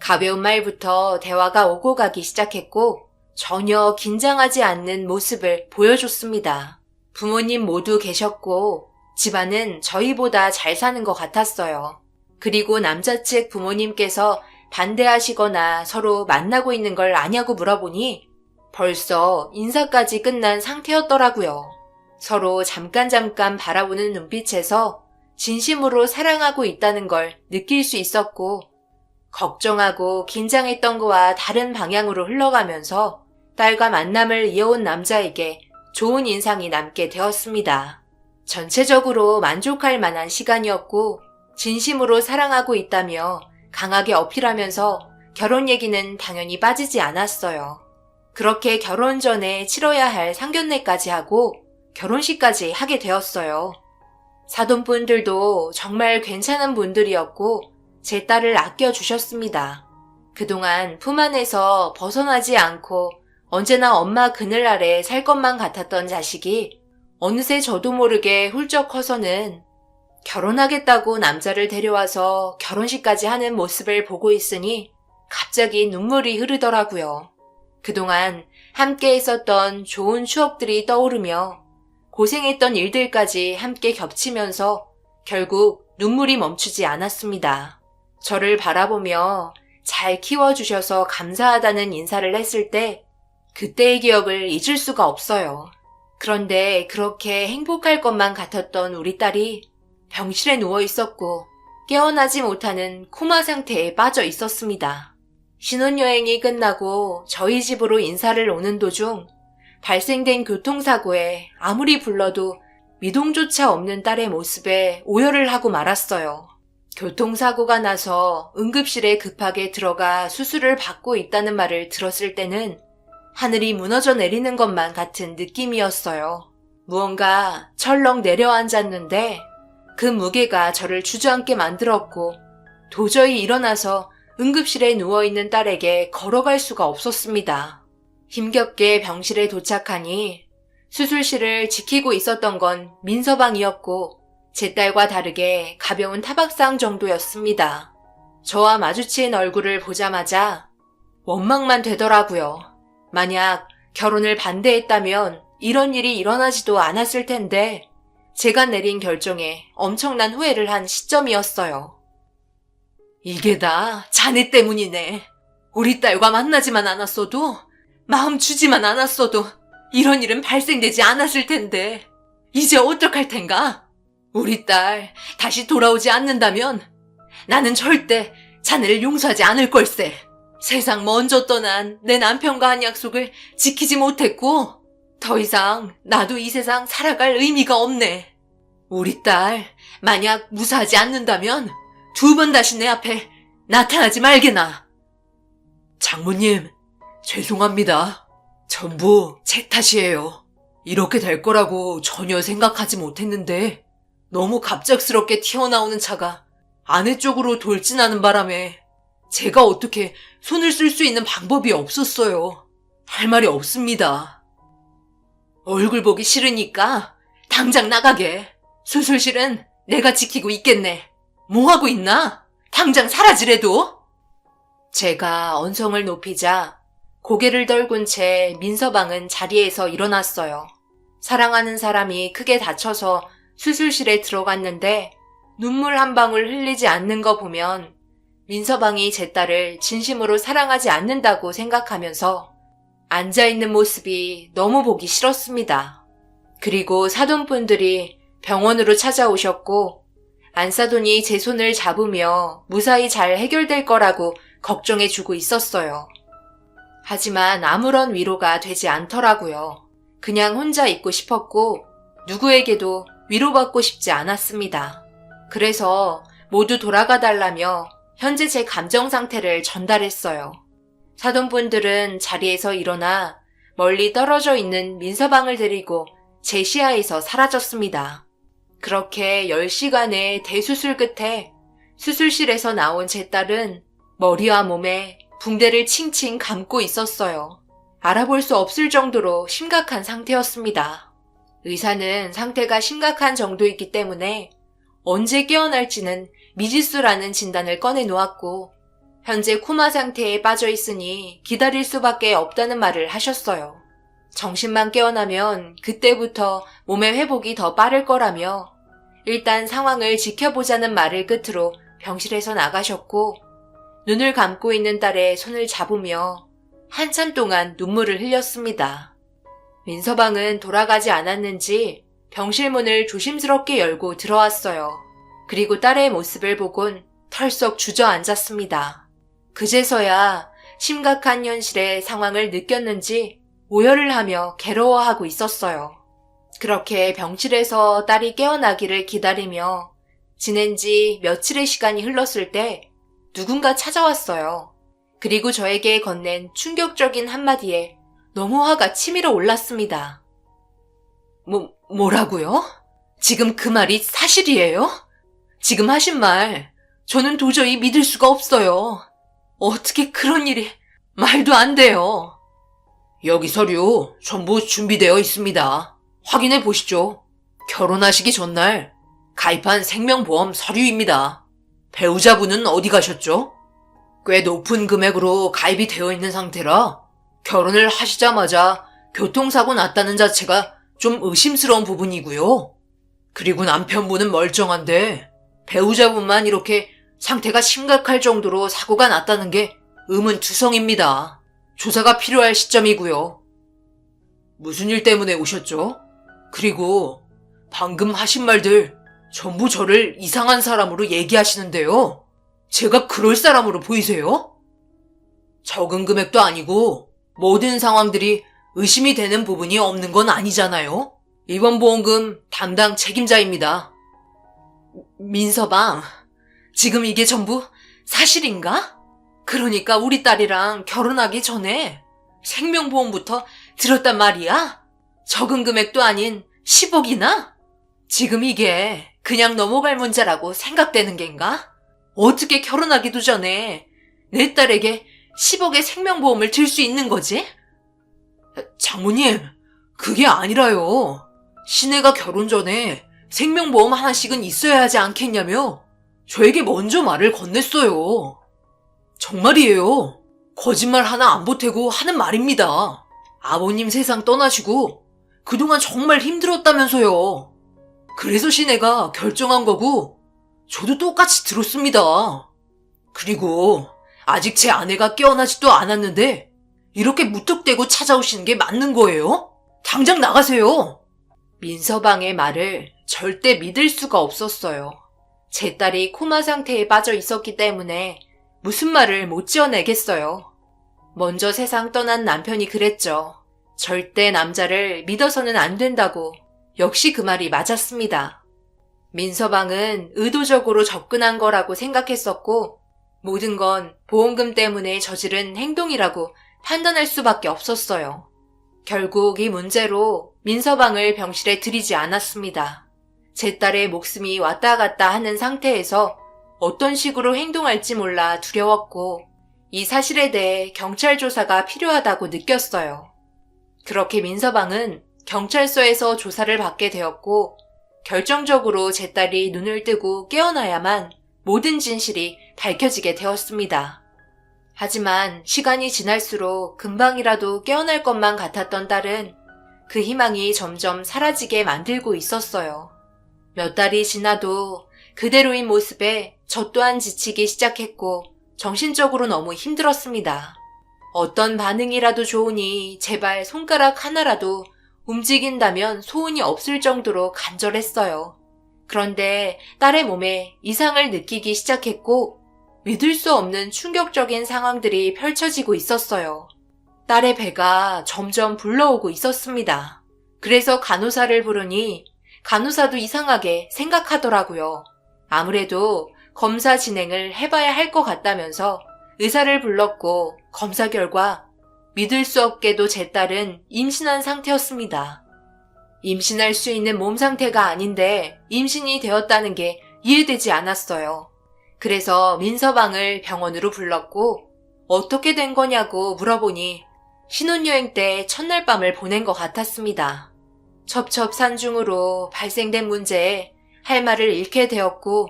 가벼운 말부터 대화가 오고 가기 시작했고 전혀 긴장하지 않는 모습을 보여줬습니다. 부모님 모두 계셨고 집안은 저희보다 잘 사는 것 같았어요. 그리고 남자 측 부모님께서 반대하시거나 서로 만나고 있는 걸 아냐고 물어보니 벌써 인사까지 끝난 상태였더라고요. 서로 잠깐 바라보는 눈빛에서 진심으로 사랑하고 있다는 걸 느낄 수 있었고 걱정하고 긴장했던 거와 다른 방향으로 흘러가면서 딸과 만남을 이어온 남자에게 좋은 인상이 남게 되었습니다. 전체적으로 만족할 만한 시간이었고 진심으로 사랑하고 있다며 강하게 어필하면서 결혼 얘기는 당연히 빠지지 않았어요. 그렇게 결혼 전에 치러야 할 상견례까지 하고 결혼식까지 하게 되었어요. 사돈분들도 정말 괜찮은 분들이었고 제 딸을 아껴주셨습니다. 그동안 품 안에서 벗어나지 않고 언제나 엄마 그늘 아래 살 것만 같았던 자식이 어느새 저도 모르게 훌쩍 커서는 결혼하겠다고 남자를 데려와서 결혼식까지 하는 모습을 보고 있으니 갑자기 눈물이 흐르더라고요. 그동안 함께 있었던 좋은 추억들이 떠오르며 고생했던 일들까지 함께 겹치면서 결국 눈물이 멈추지 않았습니다. 저를 바라보며 잘 키워주셔서 감사하다는 인사를 했을 때 그때의 기억을 잊을 수가 없어요. 그런데 그렇게 행복할 것만 같았던 우리 딸이 병실에 누워 있었고 깨어나지 못하는 코마 상태에 빠져 있었습니다. 신혼여행이 끝나고 저희 집으로 인사를 오는 도중 발생된 교통사고에 아무리 불러도 미동조차 없는 딸의 모습에 오열을 하고 말았어요. 교통사고가 나서 응급실에 급하게 들어가 수술을 받고 있다는 말을 들었을 때는 하늘이 무너져 내리는 것만 같은 느낌이었어요. 무언가 철렁 내려앉았는데 그 무게가 저를 주저앉게 만들었고 도저히 일어나서 응급실에 누워있는 딸에게 걸어갈 수가 없었습니다. 힘겹게 병실에 도착하니 수술실을 지키고 있었던 건 민서방이었고 제 딸과 다르게 가벼운 타박상 정도였습니다. 저와 마주친 얼굴을 보자마자 원망만 되더라고요. 만약 결혼을 반대했다면 이런 일이 일어나지도 않았을 텐데 제가 내린 결정에 엄청난 후회를 한 시점이었어요. 이게 다 자네 때문이네. 우리 딸과 만나지만 않았어도 마음 주지만 않았어도 이런 일은 발생되지 않았을 텐데 이제 어떡할 텐가? 우리 딸 다시 돌아오지 않는다면 나는 절대 자네를 용서하지 않을 걸세. 세상 먼저 떠난 내 남편과 한 약속을 지키지 못했고 더 이상 나도 이 세상 살아갈 의미가 없네. 우리 딸 만약 무사하지 않는다면 2번 다시 내 앞에 나타나지 말게나. 장모님, 죄송합니다. 전부 제 탓이에요. 이렇게 될 거라고 전혀 생각하지 못했는데 너무 갑작스럽게 튀어나오는 차가 아내 쪽으로 돌진하는 바람에 제가 어떻게 손을 쓸 수 있는 방법이 없었어요. 할 말이 없습니다. 얼굴 보기 싫으니까 당장 나가게. 수술실은 내가 지키고 있겠네. 뭐하고 있나? 당장 사라지래도. 제가 언성을 높이자 고개를 떨군 채 민서방은 자리에서 일어났어요. 사랑하는 사람이 크게 다쳐서 수술실에 들어갔는데 눈물 한 방울 흘리지 않는 거 보면 민서방이 제 딸을 진심으로 사랑하지 않는다고 생각하면서 앉아있는 모습이 너무 보기 싫었습니다. 그리고 사돈분들이 병원으로 찾아오셨고 안사돈이 제 손을 잡으며 무사히 잘 해결될 거라고 걱정해주고 있었어요. 하지만 아무런 위로가 되지 않더라고요. 그냥 혼자 있고 싶었고 누구에게도 위로받고 싶지 않았습니다. 그래서 모두 돌아가 달라며 현재 제 감정 상태를 전달했어요. 사돈분들은 자리에서 일어나 멀리 떨어져 있는 민서방을 데리고 제 시야에서 사라졌습니다. 그렇게 10시간의 대수술 끝에 수술실에서 나온 제 딸은 머리와 몸에 붕대를 칭칭 감고 있었어요. 알아볼 수 없을 정도로 심각한 상태였습니다. 의사는 상태가 심각한 정도이기 때문에 언제 깨어날지는 미지수라는 진단을 꺼내놓았고 현재 코마 상태에 빠져 있으니 기다릴 수밖에 없다는 말을 하셨어요. 정신만 깨어나면 그때부터 몸의 회복이 더 빠를 거라며 일단 상황을 지켜보자는 말을 끝으로 병실에서 나가셨고 눈을 감고 있는 딸의 손을 잡으며 한참 동안 눈물을 흘렸습니다. 민서방은 돌아가지 않았는지 병실 문을 조심스럽게 열고 들어왔어요. 그리고 딸의 모습을 보곤 털썩 주저앉았습니다. 그제서야 심각한 현실의 상황을 느꼈는지 오열을 하며 괴로워하고 있었어요. 그렇게 병실에서 딸이 깨어나기를 기다리며 지낸 지 며칠의 시간이 흘렀을 때 누군가 찾아왔어요. 그리고 저에게 건넨 충격적인 한마디에 너무 화가 치밀어 올랐습니다. 뭐라고요? 지금 그 말이 사실이에요? 지금 하신 말 저는 도저히 믿을 수가 없어요. 어떻게 그런 일이 말도 안 돼요. 여기 서류 전부 준비되어 있습니다. 확인해 보시죠. 결혼하시기 전날 가입한 생명보험 서류입니다. 배우자분은 어디 가셨죠? 꽤 높은 금액으로 가입이 되어 있는 상태라 결혼을 하시자마자 교통사고 났다는 자체가 좀 의심스러운 부분이고요. 그리고 남편분은 멀쩡한데 배우자분만 이렇게 상태가 심각할 정도로 사고가 났다는 게 의문투성입니다. 조사가 필요할 시점이고요. 무슨 일 때문에 오셨죠? 그리고 방금 하신 말들 전부 저를 이상한 사람으로 얘기하시는데요. 제가 그럴 사람으로 보이세요? 적은 금액도 아니고 모든 상황들이 의심이 되는 부분이 없는 건 아니잖아요. 이번 보험금 담당 책임자입니다. 민서방, 지금 이게 전부 사실인가? 그러니까 우리 딸이랑 결혼하기 전에 생명보험부터 들었단 말이야? 적은 금액도 아닌 10억이나? 지금 이게 그냥 넘어갈 문제라고 생각되는 겐가? 어떻게 결혼하기도 전에 내 딸에게 10억의 생명보험을 들 수 있는 거지? 장모님, 그게 아니라요. 시내가 결혼 전에 생명보험 하나씩은 있어야 하지 않겠냐며 저에게 먼저 말을 건넸어요. 정말이에요. 거짓말 하나 안 보태고 하는 말입니다. 아버님 세상 떠나시고 그동안 정말 힘들었다면서요. 그래서 시내가 결정한 거고 저도 똑같이 들었습니다. 그리고 아직 제 아내가 깨어나지도 않았는데 이렇게 무턱대고 찾아오시는 게 맞는 거예요? 당장 나가세요. 민서방의 말을 절대 믿을 수가 없었어요. 제 딸이 코마 상태에 빠져 있었기 때문에 무슨 말을 못 지어내겠어요. 먼저 세상 떠난 남편이 그랬죠. 절대 남자를 믿어서는 안 된다고. 역시 그 말이 맞았습니다. 민서방은 의도적으로 접근한 거라고 생각했었고 모든 건 보험금 때문에 저지른 행동이라고 판단할 수밖에 없었어요. 결국 이 문제로 민서방을 병실에 들이지 않았습니다. 제 딸의 목숨이 왔다 갔다 하는 상태에서 어떤 식으로 행동할지 몰라 두려웠고 이 사실에 대해 경찰 조사가 필요하다고 느꼈어요. 그렇게 민서방은 경찰서에서 조사를 받게 되었고 결정적으로 제 딸이 눈을 뜨고 깨어나야만 모든 진실이 밝혀지게 되었습니다. 하지만 시간이 지날수록 금방이라도 깨어날 것만 같았던 딸은 그 희망이 점점 사라지게 만들고 있었어요. 몇 달이 지나도 그대로인 모습에 저 또한 지치기 시작했고 정신적으로 너무 힘들었습니다. 어떤 반응이라도 좋으니 제발 손가락 하나라도 움직인다면 소원이 없을 정도로 간절했어요. 그런데 딸의 몸에 이상을 느끼기 시작했고 믿을 수 없는 충격적인 상황들이 펼쳐지고 있었어요. 딸의 배가 점점 불러오고 있었습니다. 그래서 간호사를 부르니 간호사도 이상하게 생각하더라고요. 아무래도 검사 진행을 해봐야 할 것 같다면서 의사를 불렀고 검사 결과 믿을 수 없게도 제 딸은 임신한 상태였습니다. 임신할 수 있는 몸 상태가 아닌데 임신이 되었다는 게 이해되지 않았어요. 그래서 민서방을 병원으로 불렀고 어떻게 된 거냐고 물어보니 신혼여행 때 첫날 밤을 보낸 것 같았습니다. 첩첩산중으로 발생된 문제에 할 말을 잃게 되었고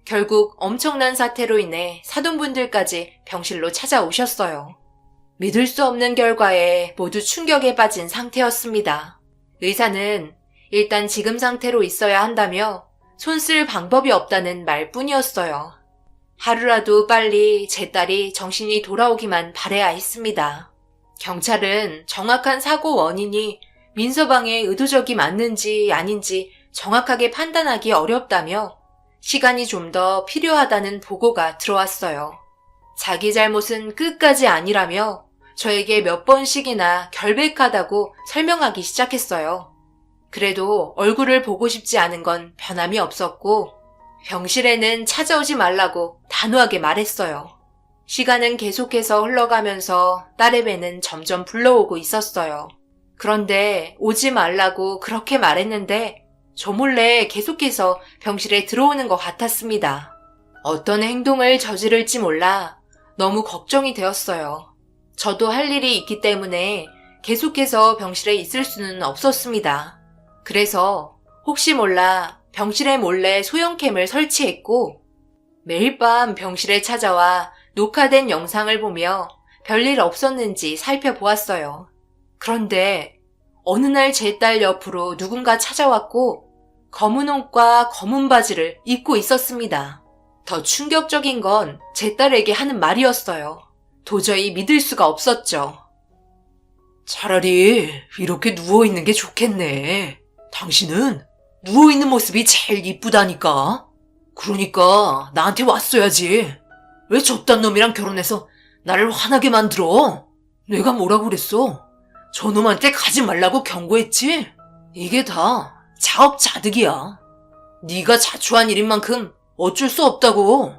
결국 엄청난 사태로 인해 사돈분들까지 병실로 찾아오셨어요. 믿을 수 없는 결과에 모두 충격에 빠진 상태였습니다. 의사는 일단 지금 상태로 있어야 한다며 손 쓸 방법이 없다는 말뿐이었어요. 하루라도 빨리 제 딸이 정신이 돌아오기만 바라야 했습니다. 경찰은 정확한 사고 원인이 민서방의 의도적이 맞는지 아닌지 정확하게 판단하기 어렵다며 시간이 좀 더 필요하다는 보고가 들어왔어요. 자기 잘못은 끝까지 아니라며 저에게 몇 번씩이나 결백하다고 설명하기 시작했어요. 그래도 얼굴을 보고 싶지 않은 건 변함이 없었고 병실에는 찾아오지 말라고 단호하게 말했어요. 시간은 계속해서 흘러가면서 딸의 배는 점점 불러오고 있었어요. 그런데 오지 말라고 그렇게 말했는데 저 몰래 계속해서 병실에 들어오는 것 같았습니다. 어떤 행동을 저지를지 몰라 너무 걱정이 되었어요. 저도 할 일이 있기 때문에 계속해서 병실에 있을 수는 없었습니다. 그래서 혹시 몰라 병실에 몰래 소형캠을 설치했고 매일 밤 병실에 찾아와 녹화된 영상을 보며 별일 없었는지 살펴보았어요. 그런데 어느 날 제 딸 옆으로 누군가 찾아왔고 검은 옷과 검은 바지를 입고 있었습니다. 더 충격적인 건 제 딸에게 하는 말이었어요. 도저히 믿을 수가 없었죠. 차라리 이렇게 누워있는 게 좋겠네. 당신은 누워있는 모습이 제일 이쁘다니까. 그러니까 나한테 왔어야지. 왜 저딴 놈이랑 결혼해서 나를 화나게 만들어? 내가 뭐라고 그랬어? 저놈한테 가지 말라고 경고했지? 이게 다 자업자득이야. 네가 자초한 일인 만큼 어쩔 수 없다고.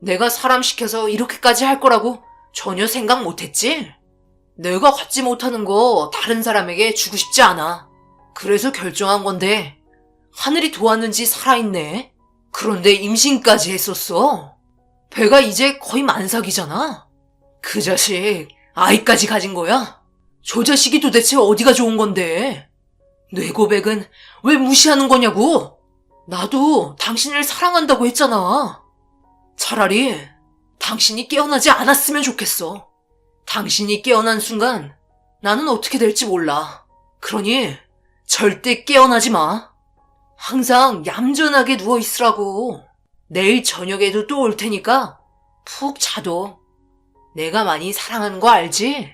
내가 사람 시켜서 이렇게까지 할 거라고 전혀 생각 못했지? 내가 갖지 못하는 거 다른 사람에게 주고 싶지 않아. 그래서 결정한 건데 하늘이 도왔는지 살아있네. 그런데 임신까지 했었어. 배가 이제 거의 만삭이잖아. 그 자식 아이까지 가진 거야? 저 자식이 도대체 어디가 좋은 건데? 뇌고백은 왜 무시하는 거냐고? 나도 당신을 사랑한다고 했잖아. 차라리 당신이 깨어나지 않았으면 좋겠어. 당신이 깨어난 순간 나는 어떻게 될지 몰라. 그러니 절대 깨어나지 마. 항상 얌전하게 누워있으라고. 내일 저녁에도 또 올 테니까 푹 자도. 내가 많이 사랑하는 거 알지?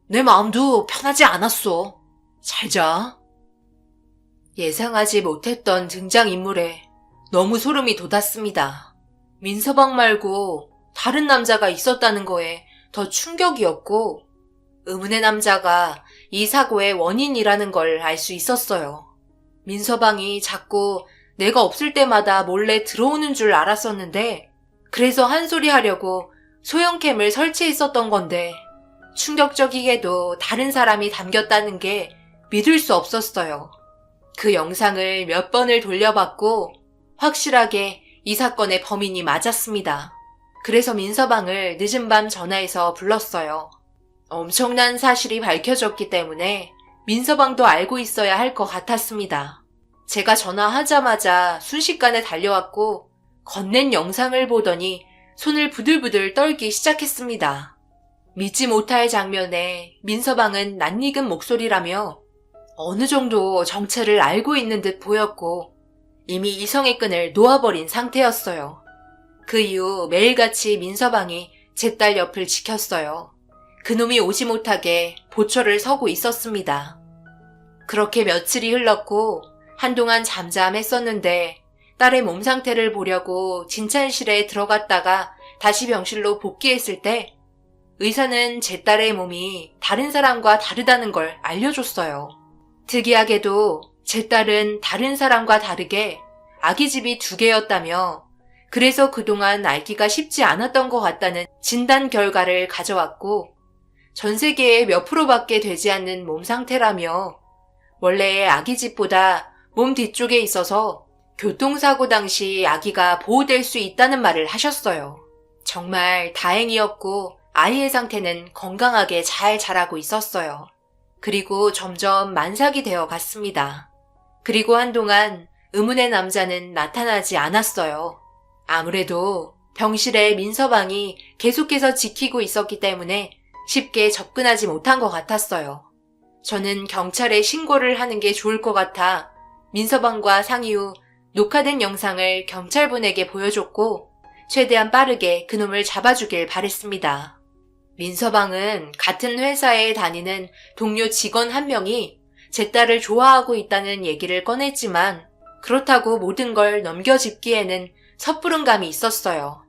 내 마음도 편하지 않았어. 잘 자. 예상하지 못했던 등장인물에 너무 소름이 돋았습니다. 민서방 말고 다른 남자가 있었다는 거에 더 충격이었고 의문의 남자가 이 사고의 원인이라는 걸 알 수 있었어요. 민서방이 자꾸 내가 없을 때마다 몰래 들어오는 줄 알았었는데 그래서 한 소리 하려고 소형캠을 설치했었던 건데 충격적이게도 다른 사람이 담겼다는 게 믿을 수 없었어요. 그 영상을 몇 번을 돌려봤고 확실하게 이 사건의 범인이 맞았습니다. 그래서 민서방을 늦은 밤 전화해서 불렀어요. 엄청난 사실이 밝혀졌기 때문에 민서방도 알고 있어야 할 것 같았습니다. 제가 전화하자마자 순식간에 달려왔고 건넨 영상을 보더니 손을 부들부들 떨기 시작했습니다. 믿지 못할 장면에 민서방은 낯익은 목소리라며 어느 정도 정체를 알고 있는 듯 보였고 이미 이성의 끈을 놓아버린 상태였어요. 그 이후 매일같이 민서방이 제 딸 옆을 지켰어요. 그놈이 오지 못하게 보초를 서고 있었습니다. 그렇게 며칠이 흘렀고 한동안 잠잠했었는데 딸의 몸 상태를 보려고 진찰실에 들어갔다가 다시 병실로 복귀했을 때 의사는 제 딸의 몸이 다른 사람과 다르다는 걸 알려줬어요. 특이하게도 제 딸은 다른 사람과 다르게 아기집이 2개였다며 그래서 그동안 알기가 쉽지 않았던 것 같다는 진단 결과를 가져왔고 전 세계에 몇 프로밖에 되지 않는 몸 상태라며 원래의 아기집보다 몸 뒤쪽에 있어서 교통사고 당시 아기가 보호될 수 있다는 말을 하셨어요. 정말 다행이었고 아이의 상태는 건강하게 잘 자라고 있었어요. 그리고 점점 만삭이 되어 갔습니다. 그리고 한동안 의문의 남자는 나타나지 않았어요. 아무래도 병실에 민서방이 계속해서 지키고 있었기 때문에 쉽게 접근하지 못한 것 같았어요. 저는 경찰에 신고를 하는 게 좋을 것 같아 민서방과 상의 후 녹화된 영상을 경찰분에게 보여줬고 최대한 빠르게 그놈을 잡아주길 바랬습니다. 민서방은 같은 회사에 다니는 동료 직원 한 명이 제 딸을 좋아하고 있다는 얘기를 꺼냈지만 그렇다고 모든 걸 넘겨짚기에는 섣부른 감이 있었어요.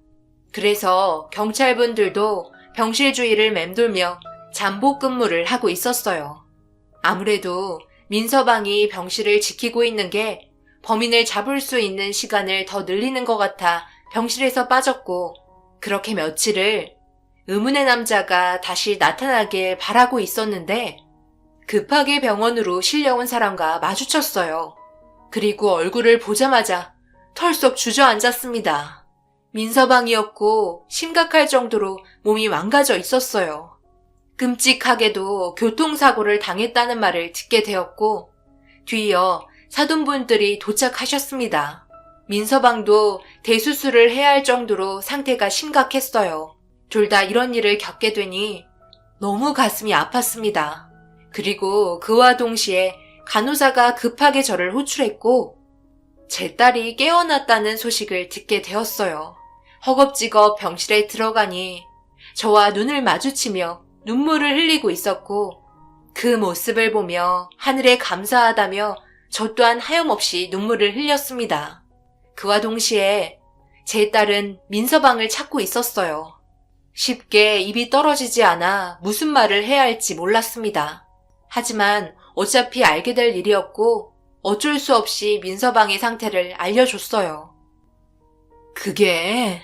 그래서 경찰분들도 병실 주위를 맴돌며 잠복 근무를 하고 있었어요. 아무래도 민서방이 병실을 지키고 있는 게 범인을 잡을 수 있는 시간을 더 늘리는 것 같아 병실에서 빠졌고 그렇게 며칠을 의문의 남자가 다시 나타나길 바라고 있었는데 급하게 병원으로 실려온 사람과 마주쳤어요. 그리고 얼굴을 보자마자 털썩 주저앉았습니다. 민서방이었고 심각할 정도로 몸이 망가져 있었어요. 끔찍하게도 교통사고를 당했다는 말을 듣게 되었고 뒤이어 사돈분들이 도착하셨습니다. 민서방도 대수술을 해야 할 정도로 상태가 심각했어요. 둘 다 이런 일을 겪게 되니 너무 가슴이 아팠습니다. 그리고 그와 동시에 간호사가 급하게 저를 호출했고 제 딸이 깨어났다는 소식을 듣게 되었어요. 허겁지겁 병실에 들어가니 저와 눈을 마주치며 눈물을 흘리고 있었고 그 모습을 보며 하늘에 감사하다며 저 또한 하염없이 눈물을 흘렸습니다. 그와 동시에 제 딸은 민서방을 찾고 있었어요. 쉽게 입이 떨어지지 않아 무슨 말을 해야 할지 몰랐습니다. 하지만 어차피 알게 될 일이었고 어쩔 수 없이 민서방의 상태를 알려줬어요. 그게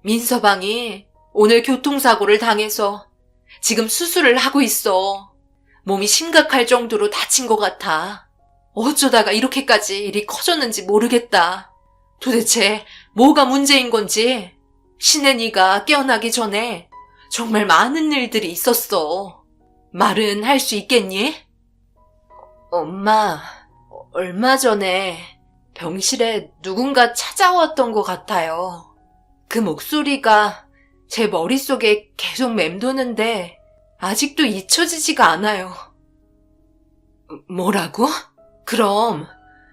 민서방이 오늘 교통사고를 당해서 지금 수술을 하고 있어. 몸이 심각할 정도로 다친 것 같아. 어쩌다가 이렇게까지 일이 커졌는지 모르겠다. 도대체 뭐가 문제인 건지 신의 네가 깨어나기 전에 정말 많은 일들이 있었어. 말은 할 수 있겠니? 엄마, 얼마 전에 병실에 누군가 찾아왔던 것 같아요. 그 목소리가 제 머릿속에 계속 맴도는데 아직도 잊혀지지가 않아요. 뭐라고? 그럼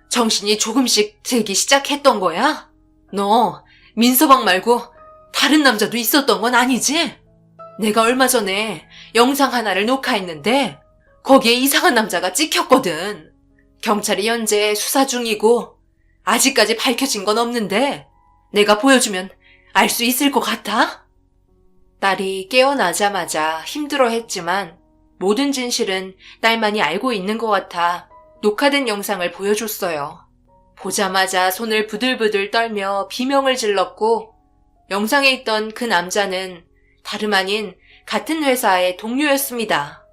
정신이 조금씩 들기 시작했던 거야? 너 민서방 말고 다른 남자도 있었던 건 아니지? 내가 얼마 전에 영상 하나를 녹화했는데 거기에 이상한 남자가 찍혔거든. 경찰이 현재 수사 중이고 아직까지 밝혀진 건 없는데 내가 보여주면 알 수 있을 것 같아? 딸이 깨어나자마자 힘들어했지만 모든 진실은 딸만이 알고 있는 것 같아 녹화된 영상을 보여줬어요. 보자마자 손을 부들부들 떨며 비명을 질렀고 영상에 있던 그 남자는 다름 아닌 같은 회사의 동료였습니다.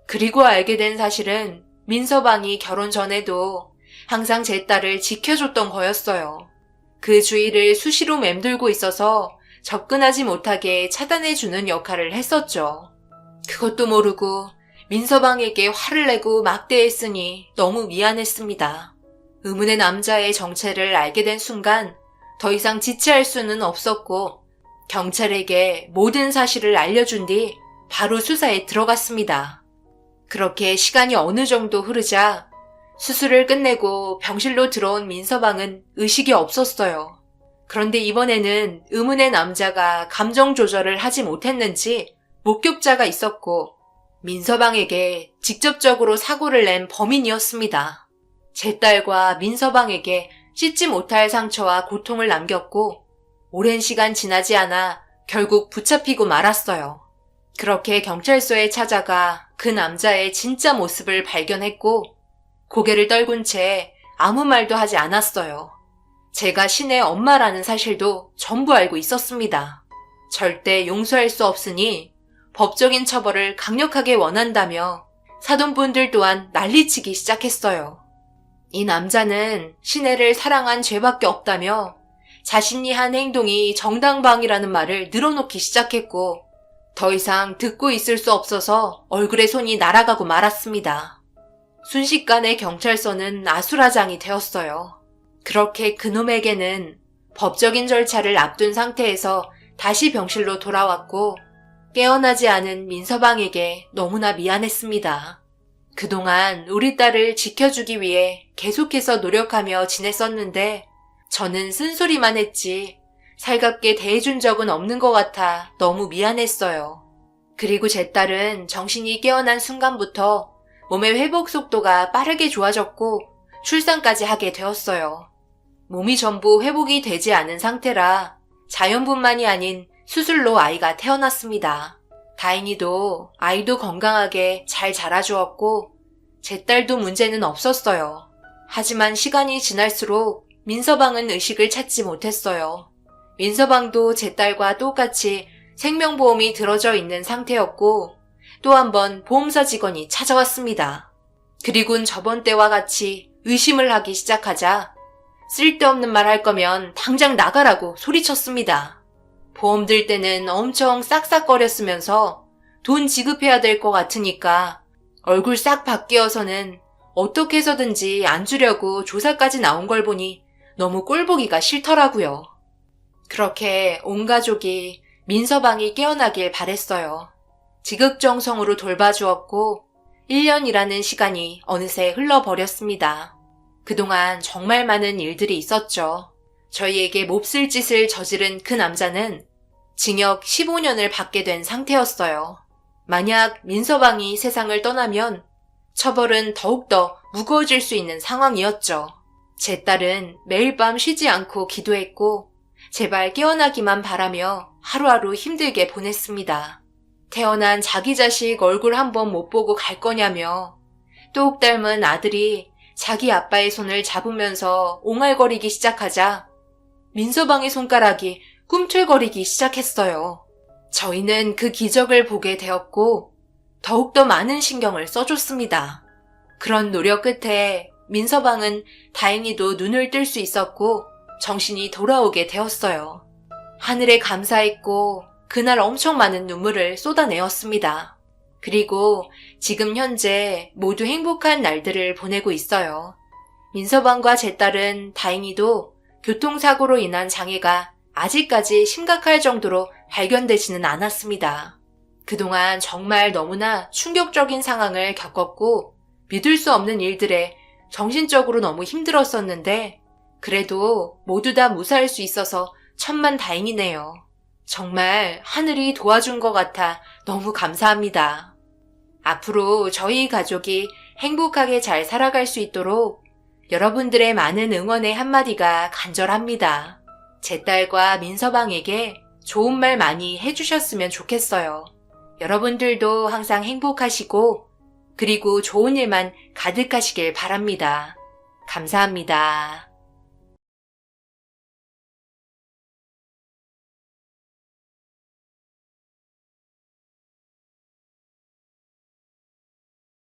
그리고 알게 된 사실은 민서방이 결혼 전에도 항상 제 딸을 지켜줬던 거였어요. 그 주위를 수시로 맴돌고 있어서 접근하지 못하게 차단해주는 역할을 했었죠. 그것도 모르고 민서방에게 화를 내고 막대했으니 너무 미안했습니다. 의문의 남자의 정체를 알게 된 순간 더 이상 지체할 수는 없었고 경찰에게 모든 사실을 알려준 뒤 바로 수사에 들어갔습니다. 그렇게 시간이 어느 정도 흐르자 수술을 끝내고 병실로 들어온 민서방은 의식이 없었어요. 그런데 이번에는 의문의 남자가 감정 조절을 하지 못했는지 목격자가 있었고 민서방에게 직접적으로 사고를 낸 범인이었습니다. 제 딸과 민서방에게 씻지 못할 상처와 고통을 남겼고 오랜 시간 지나지 않아 결국 붙잡히고 말았어요. 그렇게 경찰서에 찾아가 그 남자의 진짜 모습을 발견했고 고개를 떨군 채 아무 말도 하지 않았어요. 제가 신의 엄마라는 사실도 전부 알고 있었습니다. 절대 용서할 수 없으니 법적인 처벌을 강력하게 원한다며 사돈분들 또한 난리치기 시작했어요. 이 남자는 신혜를 사랑한 죄밖에 없다며 자신이 한 행동이 정당방위라는 말을 늘어놓기 시작했고 더 이상 듣고 있을 수 없어서 얼굴에 손이 날아가고 말았습니다. 순식간에 경찰서는 아수라장이 되었어요. 그렇게 그놈에게는 법적인 절차를 앞둔 상태에서 다시 병실로 돌아왔고 깨어나지 않은 민서방에게 너무나 미안했습니다. 그동안 우리 딸을 지켜주기 위해 계속해서 노력하며 지냈었는데 저는 쓴소리만 했지 살갑게 대해준 적은 없는 것 같아 너무 미안했어요. 그리고 제 딸은 정신이 깨어난 순간부터 몸의 회복 속도가 빠르게 좋아졌고 출산까지 하게 되었어요. 몸이 전부 회복이 되지 않은 상태라 자연분만이 아닌 수술로 아이가 태어났습니다. 다행히도 아이도 건강하게 잘 자라주었고 제 딸도 문제는 없었어요. 하지만 시간이 지날수록 민서방은 의식을 찾지 못했어요. 민서방도 제 딸과 똑같이 생명보험이 들어져 있는 상태였고 또 한 번 보험사 직원이 찾아왔습니다. 그리곤 저번 때와 같이 의심을 하기 시작하자 쓸데없는 말 할 거면 당장 나가라고 소리쳤습니다. 보험 들 때는 엄청 싹싹거렸으면서 돈 지급해야 될 것 같으니까 얼굴 싹 바뀌어서는 어떻게 해서든지 안 주려고 조사까지 나온 걸 보니 너무 꼴보기가 싫더라고요. 그렇게 온 가족이 민서방이 깨어나길 바랬어요. 지극정성으로 돌봐주었고 1년이라는 시간이 어느새 흘러버렸습니다. 그동안 정말 많은 일들이 있었죠. 저희에게 몹쓸 짓을 저지른 그 남자는 징역 15년을 받게 된 상태였어요. 만약 민서방이 세상을 떠나면 처벌은 더욱더 무거워질 수 있는 상황이었죠. 제 딸은 매일 밤 쉬지 않고 기도했고 제발 깨어나기만 바라며 하루하루 힘들게 보냈습니다. 태어난 자기 자식 얼굴 한번 못 보고 갈 거냐며 똑 닮은 아들이 자기 아빠의 손을 잡으면서 옹알거리기 시작하자 민서방의 손가락이 꿈틀거리기 시작했어요. 저희는 그 기적을 보게 되었고 더욱더 많은 신경을 써줬습니다. 그런 노력 끝에 민서방은 다행히도 눈을 뜰 수 있었고 정신이 돌아오게 되었어요. 하늘에 감사했고 그날 엄청 많은 눈물을 쏟아내었습니다. 그리고 지금 현재 모두 행복한 날들을 보내고 있어요. 민서방과 제 딸은 다행히도 교통사고로 인한 장애가 아직까지 심각할 정도로 발견되지는 않았습니다. 그동안 정말 너무나 충격적인 상황을 겪었고 믿을 수 없는 일들에 정신적으로 너무 힘들었었는데 그래도 모두 다 무사할 수 있어서 천만다행이네요. 정말 하늘이 도와준 것 같아 너무 감사합니다. 앞으로 저희 가족이 행복하게 잘 살아갈 수 있도록 여러분들의 많은 응원의 한마디가 간절합니다. 제 딸과 민서방에게 좋은 말 많이 해주셨으면 좋겠어요. 여러분들도 항상 행복하시고 그리고 좋은 일만 가득하시길 바랍니다. 감사합니다.